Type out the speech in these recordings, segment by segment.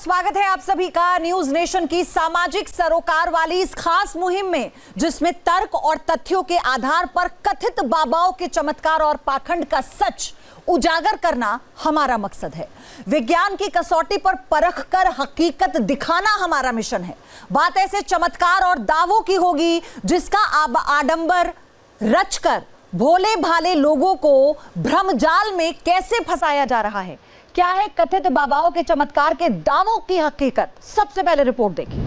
स्वागत है आप सभी का न्यूज नेशन की सामाजिक सरोकार वाली इस खास मुहिम में, जिसमें तर्क और तथ्यों के आधार पर कथित बाबाओं के चमत्कार और पाखंड का सच उजागर करना हमारा मकसद है। विज्ञान की कसौटी पर परख कर हकीकत दिखाना हमारा मिशन है। बात ऐसे चमत्कार और दावों की होगी जिसका आडंबर रचकर भोले भाले लोगों को भ्रमजाल में कैसे फंसाया जा रहा है। क्या है कथित बाबाओं के चमत्कार के दावों की हकीकत? सबसे पहले रिपोर्ट देखिए।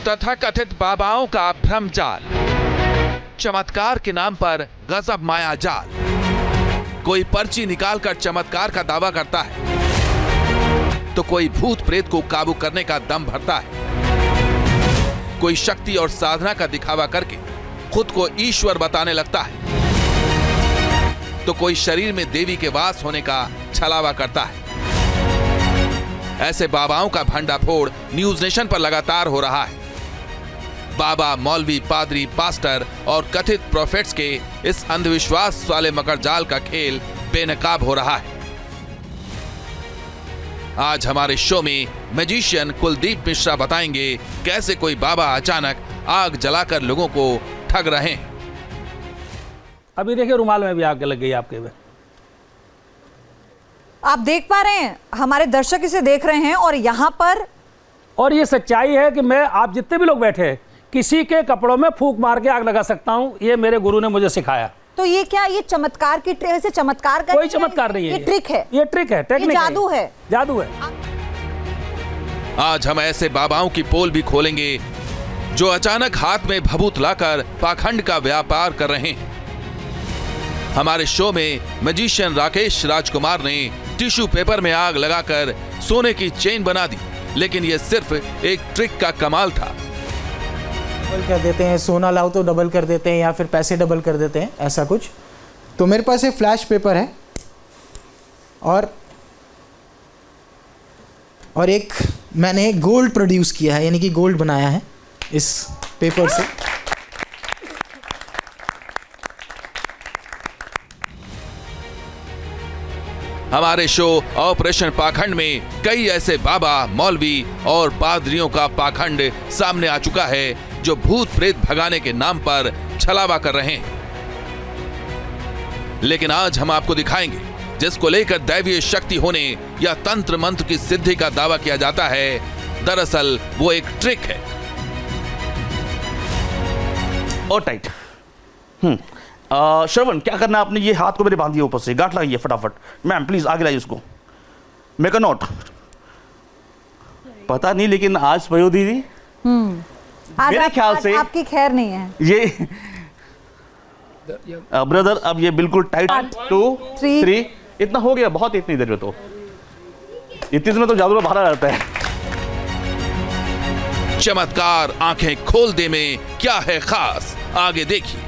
तथाकथित बाबाओं का भ्रमजाल, चमत्कार के नाम पर गजब माया जाल। कोई पर्ची निकालकर चमत्कार का दावा करता है तो कोई भूत प्रेत को काबू करने का दम भरता है। कोई शक्ति और साधना का दिखावा करके खुद को ईश्वर बताने लगता है तो कोई शरीर में देवी के वास होने का छलावा करता है। ऐसे बाबाओं का भंडाफोड़ न्यूज नेशन पर लगातार हो रहा है। बाबा, मौलवी, पादरी, पास्टर और कथित प्रोफेट्स के इस अंधविश्वास वाले मकरजाल का खेल बेनकाब हो रहा है। आज हमारे शो में मैजिशियन कुलदीप मिश्रा बताएंगे कैसे कोई बाबा अचानक आग जलाकर लोगों को ठग रहे हैं। अभी देखिए रुमाल में भी आग लग गई आपके में। आप देख पा रहे हैं, हमारे दर्शक इसे देख रहे हैं और यहाँ पर और ये सच्चाई है कि मैं, आप जितने भी लोग बैठे हैं, किसी के कपड़ों में फूंक मार के आग लगा सकता हूं। ये मेरे गुरु ने मुझे सिखाया। तो ये क्या, ये चमत्कार की ट्रिक से चमत्कार का कोई चमत्कार नहीं है, ये ट्रिक है, ये ट्रिक है, टेक्निक है, जादू है, जादू है। आज हम ऐसे बाबाओं की पोल भी खोलेंगे जो अचानक हाथ में भभूत लाकर पाखंड का व्यापार कर रहे हैं। हमारे शो में मैजिशियन राकेश राजकुमार ने टिश्यू पेपर में आग लगाकर सोने की चेन बना दी, लेकिन यह सिर्फ एक ट्रिक का कमाल था। डबल कर देते हैं, सोना लाओ तो डबल कर देते हैं या फिर पैसे डबल कर देते हैं, ऐसा कुछ। तो मेरे पास एक फ्लैश पेपर है और एक मैंने गोल्ड प्रोड्यूस किया है, यानी कि गोल्ड बनाया है इस पेपर से। हमारे शो ऑपरेशन पाखंड में कई ऐसे बाबा, मौलवी और पादरियों का पाखंड सामने आ चुका है जो भूत प्रेत भगाने के नाम पर छलावा कर रहे हैं। लेकिन आज हम आपको दिखाएंगे जिसको लेकर दैवीय शक्ति होने या तंत्र मंत्र की सिद्धि का दावा किया जाता है, दरअसल वो एक ट्रिक है। और टाइट। श्रवण, क्या करना आपने? ये हाथ को मेरे बांधिए, ऊपर से गांठ लगाइए फटाफट। मैम प्लीज आगे लाइए उसको। Make a note. पता नहीं, लेकिन आज पयो दीदी मेरे ख्याल से आपकी खैर नहीं है ये। ब्रदर, अब ये बिल्कुल टाइट। 2 3 इतना हो गया, बहुत। इतनी देर में तो, इतनी देर में तो जादू बाहर रहता है। चमत्कार आंखें खोल दे में क्या है खास, आगे देखिए।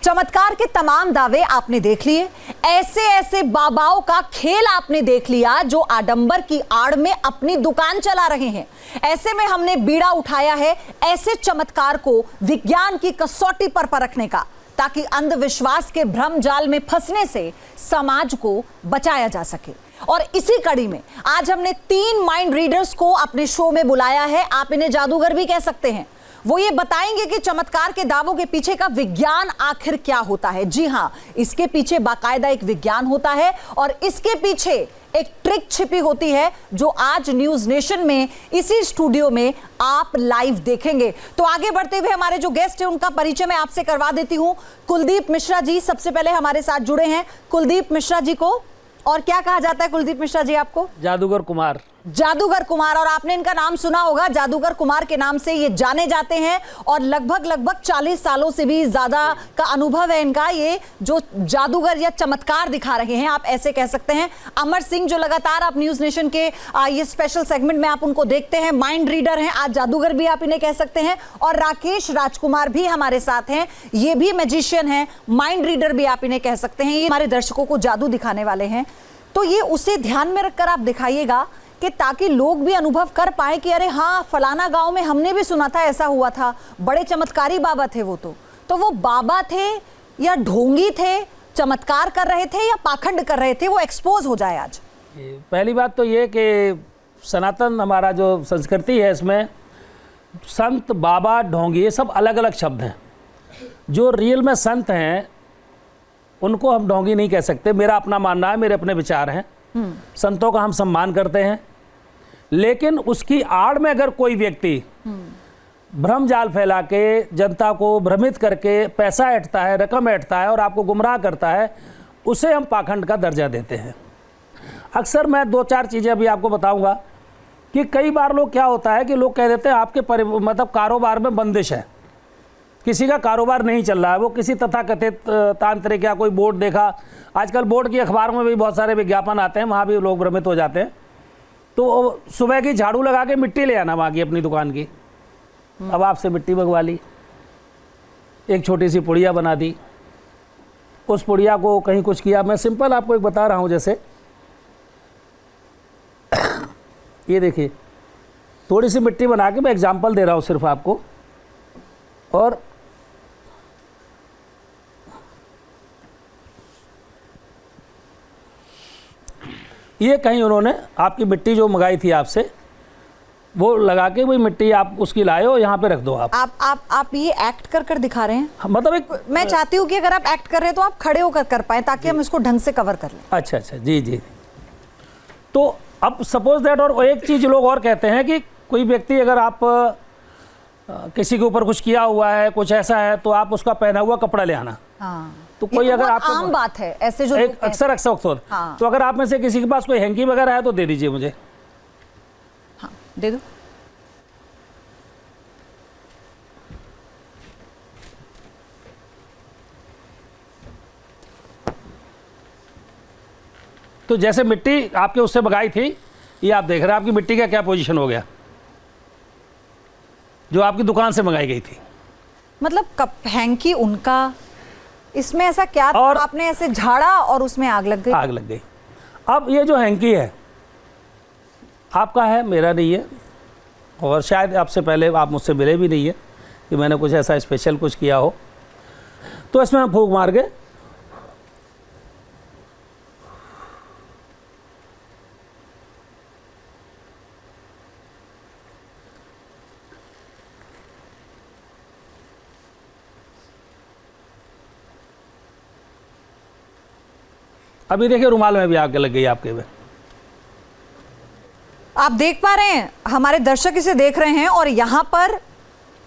चमत्कार के तमाम दावे आपने देख लिए, ऐसे ऐसे बाबाओं का खेल आपने देख लिया जो आडंबर की आड़ में अपनी दुकान चला रहे हैं। ऐसे में हमने बीड़ा उठाया है ऐसे चमत्कार को विज्ञान की कसौटी पर परखने का, ताकि अंधविश्वास के भ्रमजाल में फंसने से समाज को बचाया जा सके। और इसी कड़ी में आज हमने 3 माइंड रीडर्स को अपने शो में बुलाया है। आप इन्हें जादूगर भी कह सकते हैं। वो ये बताएंगे कि चमत्कार के दावों के पीछे का विज्ञान आखिर क्या होता है। जी हां, इसके पीछे बाकायदा एक विज्ञान होता है और इसके पीछे एक ट्रिक छिपी होती है जो आज न्यूज नेशन में इसी स्टूडियो में आप लाइव देखेंगे। तो आगे बढ़ते हुए हमारे जो गेस्ट हैं उनका परिचय मैं आपसे करवा देती हूं। कुलदीप मिश्रा जी सबसे पहले हमारे साथ जुड़े हैं। कुलदीप मिश्रा जी को और क्या कहा जाता है कुलदीप मिश्रा जी आपको? जादूगर कुमार। जादूगर कुमार, और आपने इनका नाम सुना होगा, जादूगर कुमार के नाम से ये जाने जाते हैं और लगभग 40 सालों से भी ज्यादा का अनुभव है इनका। ये जो जादूगर या चमत्कार दिखा रहे हैं, आप ऐसे कह सकते हैं। अमर सिंह, जो लगातार आप न्यूज नेशन के ये स्पेशल सेगमेंट में आप उनको देखते हैं, माइंड रीडर हैं, आज जादूगर भी आप इन्हें कह सकते हैं। और राकेश राजकुमार भी हमारे साथ हैं, ये भी मैजिशियन हैं, माइंड रीडर भी आप इन्हें कह सकते हैं। ये हमारे दर्शकों को जादू दिखाने वाले हैं। तो ये उसे ध्यान में रखकर आप दिखाइएगा कि ताकि लोग भी अनुभव कर पाए कि अरे हाँ, फलाना गांव में हमने भी सुना था, ऐसा हुआ था। बड़े चमत्कारी बाबा थे वो। तो वो बाबा थे या ढोंगी थे, चमत्कार कर रहे थे या पाखंड कर रहे थे, वो एक्सपोज हो जाए आज। पहली बात तो ये कि सनातन हमारा जो संस्कृति है, इसमें संत, बाबा, ढोंगी ये सब अलग अलग शब्द हैं। जो रियल में संत हैं उनको हम ढोंगी नहीं कह सकते। मेरा अपना मानना है, मेरे अपने विचार हैं। संतों का हम सम्मान करते हैं, लेकिन उसकी आड़ में अगर कोई व्यक्ति भ्रम जाल फैला के जनता को भ्रमित करके पैसा ऐंठता है, रकम ऐंठता है और आपको गुमराह करता है, उसे हम पाखंड का दर्जा देते हैं। अक्सर मैं 2-4 चीज़ें अभी आपको बताऊंगा कि कई बार लोग क्या होता है कि लोग कह देते हैं आपके मतलब कारोबार में बंदिश है, किसी का कारोबार नहीं चल रहा है, वो किसी तथाकथित तांत्रिक या कोई बोर्ड देखा। आजकल बोर्ड की अखबार में भी बहुत सारे विज्ञापन आते हैं, वहाँ भी लोग भ्रमित हो जाते हैं। तो सुबह की झाड़ू लगा के मिट्टी ले आना वहाँ की अपनी दुकान की, अब आपसे मिट्टी मंगवा ली, एक छोटी सी पुड़िया बना दी, उस पुड़िया को कहीं कुछ किया। मैं सिंपल आपको एक बता रहा हूँ, जैसे ये देखिए, थोड़ी सी मिट्टी बना के मैं एग्जाम्पल दे रहा हूँ सिर्फ आपको। और ये कहीं उन्होंने आपकी मिट्टी जो मंगाई थी आपसे, वो लगा के वही मिट्टी आप उसकी लाए हो, यहाँ पे रख दो। आप ये एक्ट कर दिखा रहे हैं। मतलब एक मैं चाहती हूँ कि अगर आप एक्ट कर रहे हैं तो आप खड़े होकर कर पाए, ताकि हम इसको ढंग से कवर कर लें। अच्छा, जी जी। तो अब सपोज दैट, और एक चीज़ लोग और कहते हैं कि कोई व्यक्ति अगर आप किसी के ऊपर कुछ किया हुआ है, कुछ ऐसा है, तो आप उसका पहना हुआ कपड़ा ले आना। हाँ, तो कोई तो अगर आपको आम बात है ऐसे जो एक अक्सर हाँ। तो अगर आप में से किसी के पास कोई हैंकी वगैरह है तो दे दीजिए मुझे। हाँ, दे दो। तो जैसे मिट्टी आपके उससे मंगाई थी, ये आप देख रहे हैं आपकी मिट्टी का क्या पोजीशन हो गया, जो आपकी दुकान से मंगाई गई थी। मतलब कप हैंकी उनका, इसमें ऐसा क्या था? और आपने ऐसे झाड़ा और उसमें आग लग गई। आग लग गई। अब ये जो हैंकी है आपका है, मेरा नहीं है, और शायद आपसे पहले आप मुझसे मिले भी नहीं है कि मैंने कुछ ऐसा स्पेशल कुछ किया हो। तो इसमें हम फूंक मार के अभी देखिए रुमाल में भी आग लग गई आपके में। आप देख पा रहे हैं, हमारे दर्शक इसे देख रहे हैं, और यहाँ पर,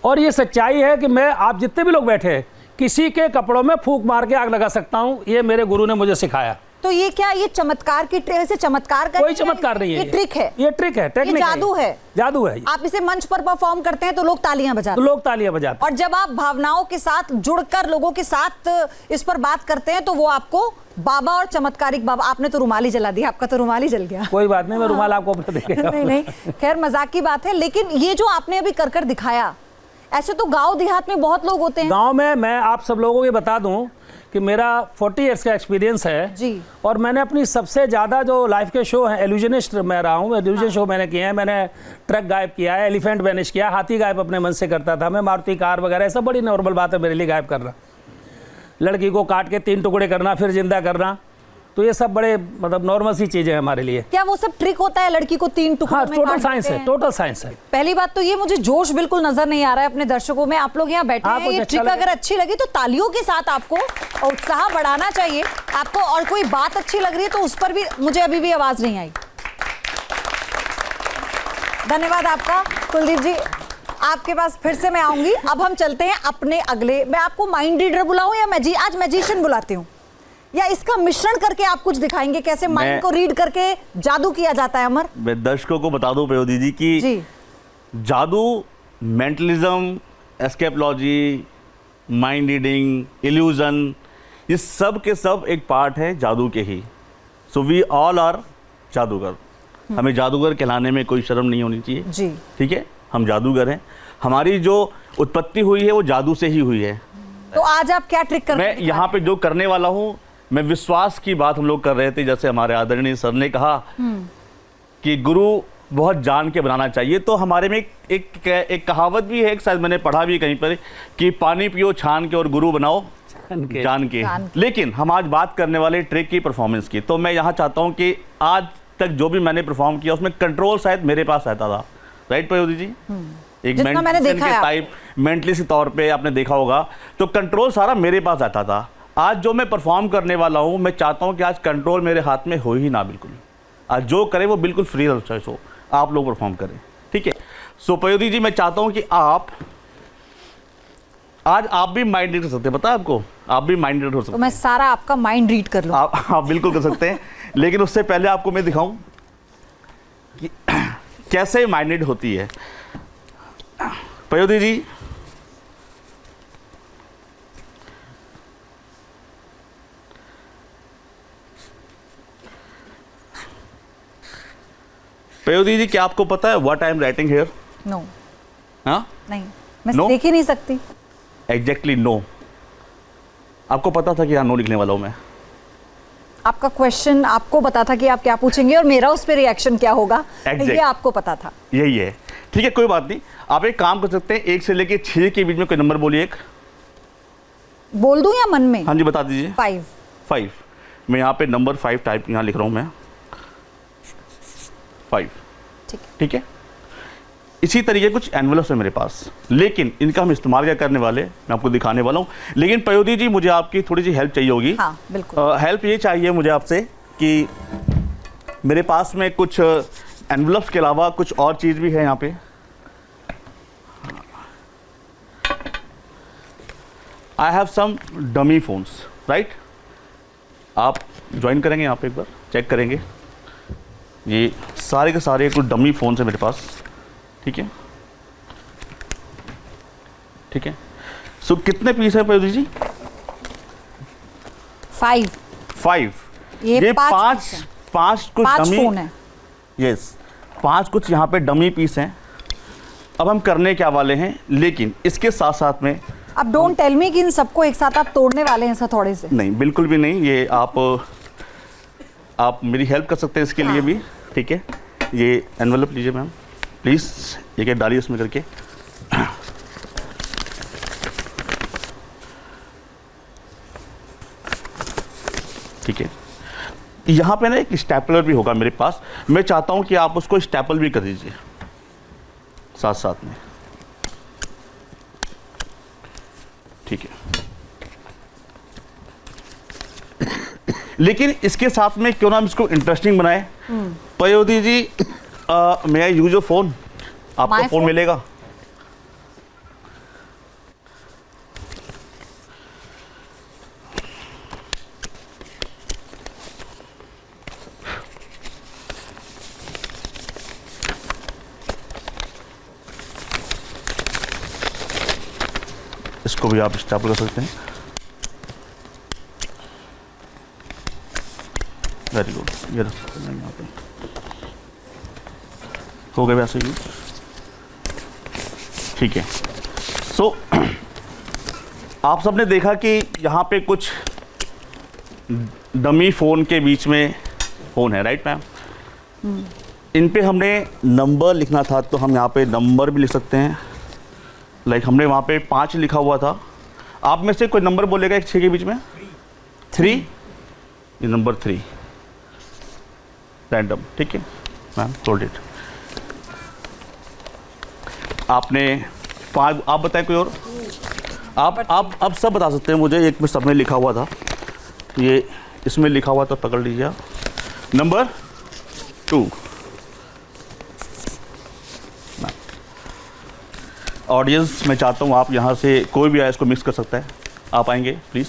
और ये सच्चाई है कि मैं, आप जितने भी लोग बैठे हैं, किसी के कपड़ों में फूंक मार के आग लगा सकता हूं। ये मेरे गुरु ने मुझे सिखाया। तो ये क्या, ये चमत्कार की से चमत्कार का कोई चमत्कार नहीं है, ये ट्रिक है, ये ट्रिक है, टेक्निक है, जादू है, जादू है। आप इसे मंच पर परफॉर्म करते हैं तो लोग तालियां बजाते हैं, लोग तालियां बजाते हैं। और जब आप भावनाओं के साथ जुड़कर लोगों के साथ इस पर बात करते हैं तो वो आपको बाबा और चमत्कारिक बाबा। आपने तो रुमाल ही जला दिया, आपका तो रुमाल ही जल गया। कोई बात नहीं, मैं रुमाल आपको अपना देगा। नहीं, खैर मजाक की बात है। लेकिन ये जो आपने अभी कर दिखाया, ऐसे तो गांव देहात में बहुत लोग होते हैं। गांव में मैं आप सब लोगों को बता दूं कि मेरा 40 इयर्स का एक्सपीरियंस है जी। और मैंने अपनी सबसे ज़्यादा जो लाइफ के शो हैं, एल्यूजनिस्ट मैं रहा हूँ, एल्यूजन शो मैंने किए हैं। मैंने ट्रक गायब किया है, एलिफेंट वैनिश किया, हाथी गायब अपने मन से करता था मैं, मारुति कार वगैरह, सब बड़ी नॉर्मल बात है मेरे लिए गायब करना। लड़की को काट के 3 टुकड़े करना, फिर जिंदा करना, तो ये सब बड़े मतलब नॉर्मल सी चीज़ें हैं हमारे लिए। क्या वो सब ट्रिक होता है लड़की को 3 टुकड़ों हाँ, में टोटल काट साइंस देते है, हैं? टोटल साइंस है। पहली बात तो ये, मुझे जोश बिल्कुल नजर नहीं आ रहा है अपने दर्शकों में। आप लोग यहाँ बैठे हैं, ये ट्रिक अगर अच्छी लगी तो तालियों के साथ आपको उत्साह बढ़ाना चाहिए आपको, और कोई बात अच्छी लग रही है तो उस पर भी मुझे अभी भी आवाज नहीं आई। धन्यवाद आपका कुलदीप जी, आपके पास फिर से मैं आऊंगी। अब हम चलते हैं अपने अगले, मैं आपको माइंड रीडर बुलाऊं या आज मैजिशियन बुलाती हूँ, या इसका मिश्रण करके आप कुछ दिखाएंगे कैसे माइंड को रीड करके जादू किया जाता है? अमर, मैं दर्शकों को बता दूं प्रयोदी जी कि जादू, मेंटलिज्म, एस्केपलॉजी, माइंड रीडिंग, इल्यूजन, ये सब के सब एक पार्ट है जादू के ही। सो वी ऑल आर जादूगर। हमें जादूगर कहलाने में कोई शर्म नहीं होनी चाहिए जी, ठीक है? हम जादूगर हैं, हमारी जो उत्पत्ति हुई है वो जादू से ही हुई है। तो आज आप क्या ट्रिक कर रहे हैं? मैं यहाँ पे जो करने वाला हूँ, मैं विश्वास की बात हम लोग कर रहे थे, जैसे हमारे आदरणीय सर ने कहा कि गुरु बहुत जान के बनाना चाहिए। तो हमारे में एक कहावत भी है, शायद मैंने पढ़ा भी कहीं पर, कि पानी पियो छान के और गुरु बनाओ जान के। लेकिन हम आज बात करने वाले ट्रिक की, परफॉर्मेंस की। तो मैं यहाँ चाहता हूँ कि आज तक जो भी मैंने परफॉर्म किया उसमें कंट्रोल शायद मेरे पास रहता था, राइट पयोधी जी? एक मेंटली तौर पे आपने देखा होगा, तो कंट्रोल सारा मेरे पास आता था। आज जो मैं परफॉर्म करने वाला हूँ, मैं चाहता हूँ कि आज कंट्रोल मेरे हाथ में हो ही ना, बिल्कुल। आज जो करे वो बिल्कुल फ्री चॉइस हो, आप लोग परफॉर्म करें, ठीक है? सो पयोधी जी, मैं चाहता हूँ कि आज आप भी माइंड रीड कर सकते हैं, पता है आपको? आप भी माइंड रीड हो सकते हैं। तो मैं सारा आपका माइंड रीड कर लूँ? आप बिल्कुल कर सकते हैं, लेकिन उससे पहले आपको मैं दिखाऊं कि कैसे माइंड रीड होती है। पयोधी जी, पयोधी जी, क्या आपको पता है what I am writing here? No. हाँ? नहीं, मैं No? देख ही नहीं सकती। Exactly no. आपको पता था कि यहाँ नो लिखने वाला हूँ मैं? आपका क्वेश्चन आपको पता था कि आप क्या पूछेंगे और मेरा उस पर रिएक्शन क्या होगा, ये आपको पता था। यही है, ठीक है, कोई बात नहीं। आप एक काम कर सकते हैं, 1 से लेके 6 के बीच में कोई नंबर बोलिए। एक बोल दूं या मन में? हाँ जी, बता दीजिए। 5। मैं यहाँ पे नंबर 5 टाइप यहाँ लिख रहा हूँ मैं, 5। ठीक है। इसी तरीके कुछ एनवेलप्स है मेरे पास, लेकिन इनका हम इस्तेमाल क्या करने वाले, मैं आपको दिखाने वाला हूँ। लेकिन पयोधी जी, मुझे आपकी थोड़ी सी हेल्प चाहिए होगी। हाँ, बिल्कुल। हेल्प ये चाहिए मुझे आपसे कि मेरे पास में कुछ एनवेलप्स के अलावा कुछ और चीज़ भी है यहाँ पे। I have some dummy phones, right? आप ज्वाइन करेंगे यहाँ पे, एक बार चेक करेंगे। ये सारे के सारे कुछ डमी फोन्स है मेरे पास, ठीक है? ठीक है। सो कितने पीस है पयोधी जी? 5। ये पांच कुछ डमी फोन है। यस, 5 कुछ यहाँ पे डमी पीस हैं। अब हम करने क्या वाले हैं, लेकिन इसके साथ साथ में अब डोंट टेल मी कि इन सबको एक साथ आप तोड़ने वाले हैं थोड़े से। नहीं, बिल्कुल भी नहीं। ये आप मेरी हेल्प कर सकते हैं इसके लिए भी, ठीक है? ये एनवेलप लीजिए मैम, प्लीज़ एक डालिए उसमें करके। ठीक है। यहाँ पे ना एक स्टेपलर भी होगा मेरे पास, मैं चाहता हूँ कि आप उसको स्टेपल भी कर दीजिए साथ साथ में, ठीक है? लेकिन इसके साथ में क्यों ना हम इसको इंटरेस्टिंग बनाए। पयोधी जी, मे आई यूज योर फोन? आपको फोन मिलेगा? इसको भी आप स्टेपल कर सकते हैं। वेरी गुड, ये रख सकते हैं यहाँ पे। हो गए वैसे ही, ठीक है। सो आप सबने देखा कि यहाँ पे कुछ डमी फ़ोन के बीच में फ़ोन है, राइट मैम? इन पे हमने नंबर लिखना था, तो हम यहाँ पे नंबर भी लिख सकते हैं। लाइक हमने वहाँ पे 5 लिखा हुआ था। आप में से कोई नंबर बोलेगा 1 6 के बीच में? 3। ये नंबर 3 रैंडम, ठीक है मैम, होल्ड इट। आपने 5, आप बताएं कोई और? आप सब बता सकते हैं मुझे। एक में सब में लिखा हुआ था, ये इसमें लिखा हुआ था, पकड़ लीजिए आप। नंबर 2। ऑडियंस, मैं चाहता हूँ आप यहाँ से कोई भी आए इसको मिक्स कर सकता है। आप आएंगे प्लीज़।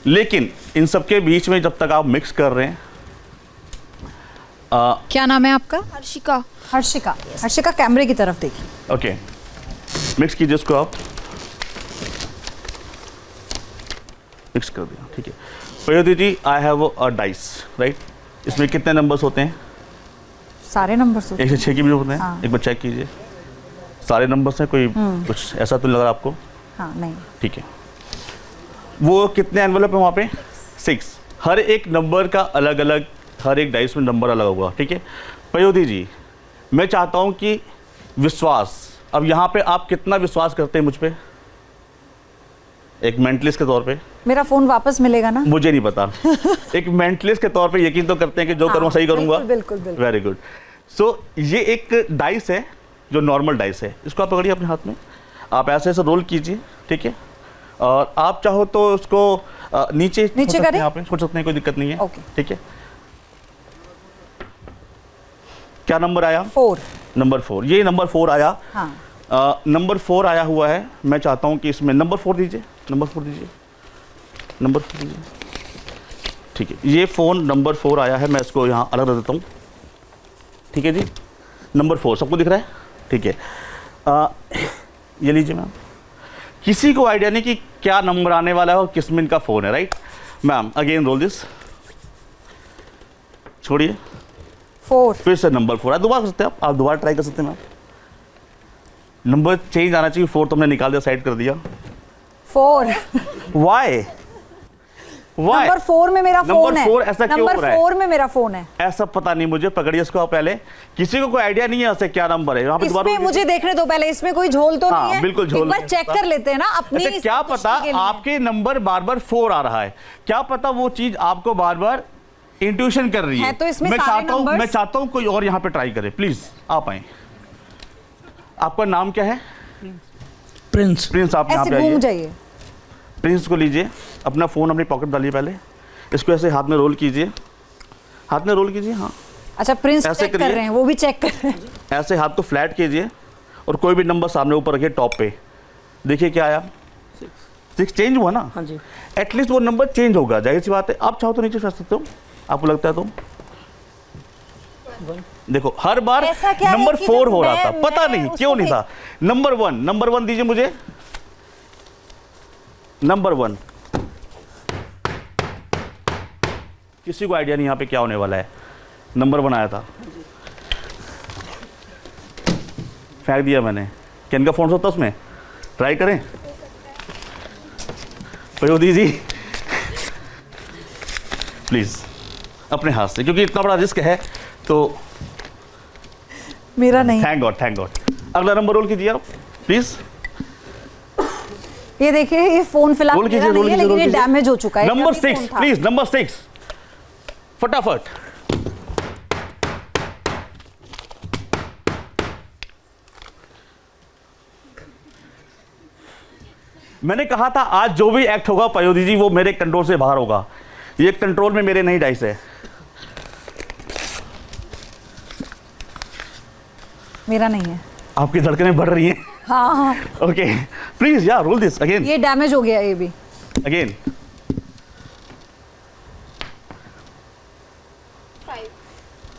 लेकिन इन सब के बीच में जब तक आप मिक्स कर रहे हैं, क्या नाम है आपका? हर्षिका। हर्षिका, कैमरे की तरफ देखिए। ओके, मिक्स कीजिए इसको आप। मिक्स कर दिया, ठीक है। Payodhi ji, I have a dice, right? इसमें कितने नंबर्स होते हैं? सारे नंबर्स 1 से 6 के भी होते हैं। हाँ। एक बार चेक कीजिए, सारे नंबर्स हैं, कोई कुछ ऐसा तो नहीं लग रहा आपको? हाँ, नहीं। ठीक है। वो कितने एनवेलप है वहाँ पे? 6। हर एक नंबर का अलग अलग हर एक डाइस में नंबर अलग होगा, ठीक है। पयोधी जी, मैं चाहता हूँ कि विश्वास, अब यहाँ पे आप कितना विश्वास करते हैं मुझ पे एक मेंटलिस्ट के तौर पे? मेरा फोन वापस मिलेगा ना? मुझे नहीं पता। एक मेंटलिस्ट के तौर पे यकीन तो करते हैं कि जो करूँगा सही करूँगा? बिल्कुल बिल्कुल। Very good. सो ये एक डाइस है जो नॉर्मल डाइस है, इसको आप पकड़िए अपने हाथ में, आप ऐसे ऐसे रोल कीजिए, ठीक है। और आप चाहो तो उसको नीचे करें, यहाँ पे छोड़ सकते हैं, कोई दिक्कत नहीं है, ओके। ठीक है। क्या नंबर आया? 4। नंबर 4, ये नंबर 4 आया। हाँ। नंबर 4 आया हुआ है। मैं चाहता हूँ कि इसमें नंबर 4 दीजिए, नंबर 4 दीजिए, नंबर 4 दीजिए, ठीक है। ये फ़ोन नंबर 4 आया है, मैं इसको यहाँ अलग रख देता हूँ, ठीक है जी। नंबर 4 सबको दिख रहा है, ठीक है। ये लीजिए मैम, किसी को आइडिया नहीं कि क्या नंबर आने वाला है और किस मिनट का फ़ोन है, right ma'am? Again roll this, छोड़िए, 4। फिर से नंबर 4 है, दोबारा कर सकते हैं आप दोबारा ट्राई कर सकते हैं मैम। नंबर चेंज आना चाहिए, 4 तो हमने निकाल दिया, साइड कर दिया। 4। वाई? नंबर 4 में मेरा फोन है। नंबर 4 ऐसा क्यों हो रहा है? नंबर 4 में मेरा फोन है। ऐसा पता नहीं मुझे, पकड़िए इसको आप पहले। किसी को कोई आइडिया नहीं है ऐसे क्या नंबर है यहाँ पे? इसमें मुझे देखने दो पहले, इसमें कोई झोल तो नहीं है? बिल्कुल झोल एक बार नहीं चेक कर लेते हैं ना अपनी। अच्छा, क्या पता आपके नंबर बार बार 4 आ रहा है, क्या पता वो चीज आपको बार बार इंट्यूशन कर रही है। तो इसमें मैं सारे चाहता हूँ कोई और यहाँ पे ट्राई करे, प्लीज आप आए। आपका नाम क्या है? प्रिंस। प्रिंस, आप यहाँ ऐसे पे घूम आइए। जाइए। प्रिंस को लीजिए, अपना फ़ोन अपनी पॉकेट डालिए, पहले इसको ऐसे हाथ में रोल कीजिए, हाथ में रोल कीजिए, हाँ। अच्छा, प्रिंस ऐसे चेक कर रहे हैं, वो भी चेक कर रहे हैं। ऐसे हाथ को फ्लैट कीजिए और कोई भी नंबर सामने ऊपर रखिए टॉप पे, देखिए क्या आया? 6 चेंज हुआ ना? हाँ जी। एटलीस्ट वो नंबर चेंज होगा, जाहिर सी बात है। आप चाहो तो नीचे रख सकते हो, आपको लगता है तो। देखो हर बार ऐसा क्या है नंबर कि 4 जब हो रहा था, मैं पता नहीं क्यों नहीं था। नंबर 1 दीजिए मुझे, नंबर 1। किसी को आइडिया नहीं यहाँ पे क्या होने वाला है। नंबर 1 आया था, फेंक दिया मैंने। किन का फोन होता उसमें? ट्राई करें पयोधी जी प्लीज अपने हाथ से, क्योंकि इतना बड़ा रिस्क है तो। मेरा नहीं। Thank God, thank God. अगला नंबर रोल कीजिए आप प्लीज। ये देखिए, ये फोन फिलहाल मेरा नहीं है, लेकिन ये डैमेज हो चुका है। नंबर 6 प्लीज, नंबर 6 फटाफट। मैंने कहा था आज जो भी एक्ट होगा पयोधी जी वो मेरे कंट्रोल से बाहर होगा, ये कंट्रोल में मेरे नहीं डाइस है। मेरा नहीं है। आपकी धड़कनें बढ़ रही हैं। हाँ हाँ। ओके प्लीज या रोल दिस अगेन। ये डैमेज हो गया, ये भी अगेन।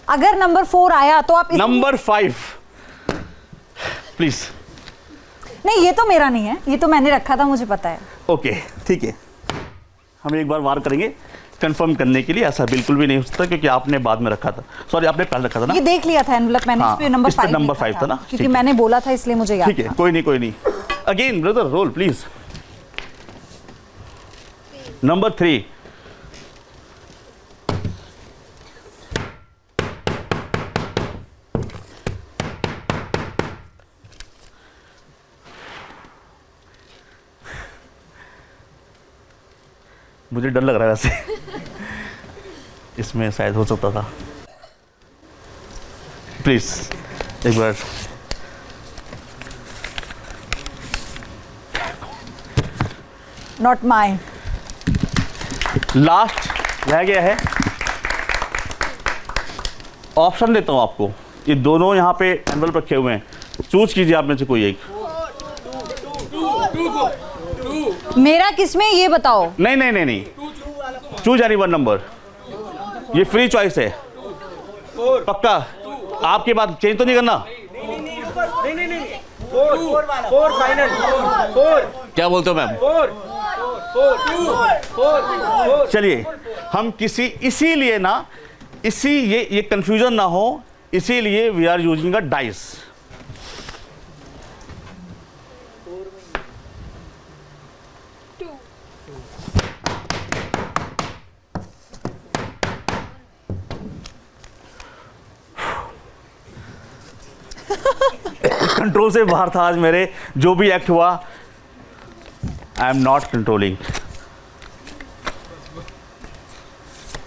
अगर नंबर 4 आया तो आप नंबर 5 प्लीज। नहीं, ये तो मेरा नहीं है, ये तो मैंने रखा था, मुझे पता है। ओके ठीक है, हम एक बार वार करेंगे कंफर्म करने के लिए। ऐसा बिल्कुल भी नहीं हो सकता क्योंकि आपने बाद में रखा था, सॉरी आपने पहले रखा था ना। ये देख लिया था एनवलप मैंने, हाँ, इस पे नंबर 5 नंबर 5 था ना, क्योंकि मैंने बोला था इसलिए मुझे याद ठीक है। कोई नहीं कोई नहीं। Again brother roll please. Number 3 मुझे डर लग रहा है वैसे इसमें शायद हो सकता था। प्लीज एक बार नॉट माइन। लास्ट रह गया है, ऑप्शन देता हूं आपको। ये दोनों यहाँ पे एनवलप रखे हुए हैं, चूज कीजिए आप में से कोई एक। मेरा किसमें ये बताओ। नहीं नहीं नहीं नहीं, चूज एनी वन नंबर, ये फ्री चॉइस है। पक्का आपकी बात चेंज तो नहीं करना? फोर फाइनल, क्या बोलते हो मैम? चलिए हम किसी इसीलिए ना ये कंफ्यूजन ना हो, इसीलिए we are using a dice. Control से बाहर था आज मेरे, जो भी एक्ट हुआ, आई एम नॉट कंट्रोलिंग।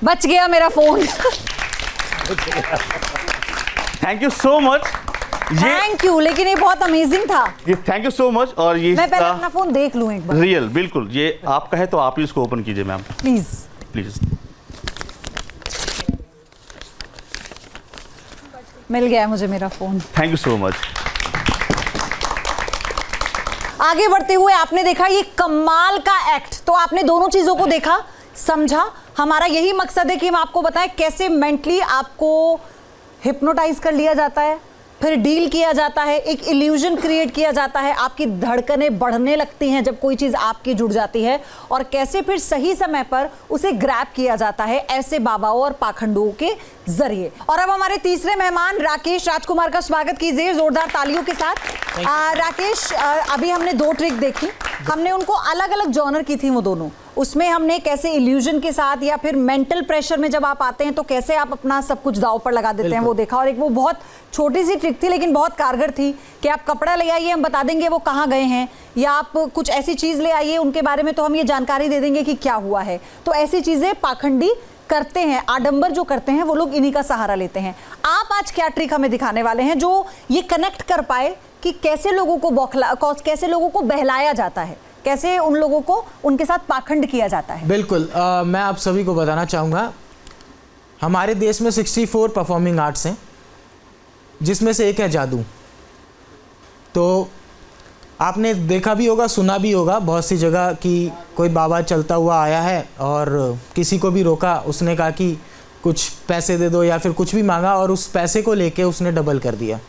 बच गया मेरा phone. Thank you so much. Thank you, लेकिन ये बहुत अमेजिंग था। ये थैंक यू सो मच। और ये मैं पहले अपना फोन देख लूं एक बार। रियल, बिल्कुल, ये आपका है तो आप ही इसको ओपन कीजिए मैम, प्लीज। प्लीज। मिल गया मुझे मेरा phone. Thank you so much. आगे बढ़ते हुए आपने देखा ये कमाल का एक्ट, तो आपने दोनों चीजों को देखा, समझा। हमारा यही मकसद है कि हम आपको बताएं कैसे मेंटली आपको हिप्नोटाइज कर लिया जाता है, फिर डील किया जाता है, एक इल्यूजन क्रिएट किया जाता है, आपकी धड़कनें बढ़ने लगती हैं जब कोई चीज़ आपकी जुड़ जाती है, और कैसे फिर सही समय पर उसे ग्रैब किया जाता है ऐसे बाबाओं और पाखंडुओं के जरिए। और अब हमारे तीसरे मेहमान राकेश राजकुमार का स्वागत कीजिए जोरदार तालियों के साथ। राकेश, अभी हमने 2 ट्रिक देखी, हमने उनको अलग अलग जॉनर की थी वो दोनों। उसमें हमने कैसे इल्यूजन के साथ या फिर मेंटल प्रेशर में जब आप आते हैं तो कैसे आप अपना सब कुछ दांव पर लगा देते हैं वो देखा, और एक वो बहुत छोटी सी ट्रिक थी लेकिन बहुत कारगर थी कि आप कपड़ा ले आइए, हम बता देंगे वो कहाँ गए हैं, या आप कुछ ऐसी चीज़ ले आइए उनके बारे में तो हम ये जानकारी दे देंगे कि क्या हुआ है। तो ऐसी चीज़ें पाखंडी करते हैं, आडंबर जो करते हैं वो लोग इन्हीं का सहारा लेते हैं। आप आज क्या ट्रिक हमें दिखाने वाले हैं जो ये कनेक्ट कर पाए कि कैसे लोगों को कैसे लोगों को बहलाया जाता है, कैसे उन लोगों को उनके साथ पाखंड किया जाता है? बिल्कुल, मैं आप सभी को बताना चाहूँगा, हमारे देश में 64 परफॉर्मिंग आर्ट्स हैं, जिसमें से एक है जादू। तो आपने देखा भी होगा, सुना भी होगा बहुत सी जगह कि कोई बाबा चलता हुआ आया है और किसी को भी रोका, उसने कहा कि कुछ पैसे दे दो या फिर कुछ भी मांगा, और उस पैसे को लेके उसने डबल कर दिया।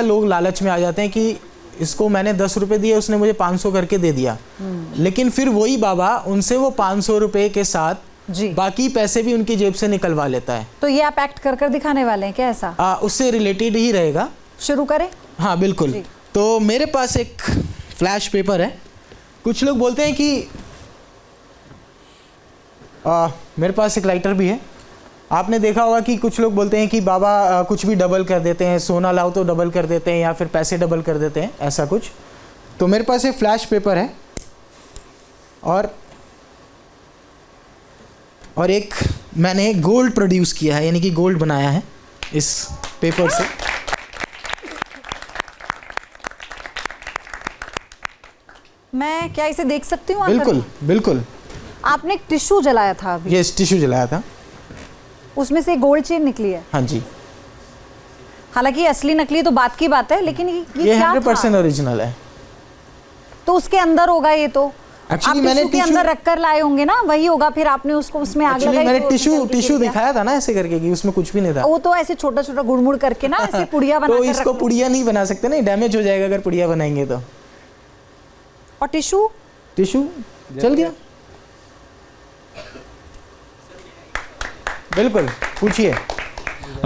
लोग लालच में आ जाते हैं कि इसको मैंने 10 रुपये दिए, उसने मुझे 500 करके दे दिया। लेकिन फिर वही बाबा उनसे वो 500 रुपये के साथ बाकी पैसे भी उनकी जेब से निकलवा लेता है। तो ये आप एक्ट कर दिखाने वाले हैं क्या ऐसा? उससे रिलेटेड ही रहेगा। शुरू करें? हाँ बिल्कुल। तो मेरे पास एक फ्लैश पेपर है। कुछ लोग बोलते हैं कि मेरे पास एक लाइटर भी है। आपने देखा होगा कि कुछ लोग बोलते हैं कि बाबा कुछ भी डबल कर देते हैं, सोना लाओ तो डबल कर देते हैं या फिर पैसे डबल कर देते हैं, ऐसा कुछ। तो मेरे पास एक फ्लैश पेपर है और एक मैंने गोल्ड प्रोड्यूस किया है, यानी कि गोल्ड बनाया है इस पेपर से। मैं क्या इसे देख सकती हूँ? बिल्कुल बिल्कुल। आपने एक टिश्यू जलाया था अभी? यस, टिश्यू जलाया था, उसमें से गोल्ड चेन निकली है। हाँ जी। हालांकि असली नकली तो बात की बात है, लेकिन ये 100% ओरिजिनल है। तो उसके अंदर होगा ये तो। एक्चुअली मैंने टिश्यू के अंदर रखकर लाए होंगे ना, वही होगा। फिर आपने उसको उसमें आग लगाई। मैंने टिश्यू दिखाया था ना ऐसे करके कि उसमें कुछ भी नहीं था। वो तो ऐसे छोटा छोटा गुड़मुड़ करके ना ऐसे पुड़िया बना तो इसको पुड़िया नहीं बना सकते ना, डैमेज हो जाएगा अगर पुड़िया बनाएंगे तो। और टिश्यू चल गया। बिल्कुल, पूछिए।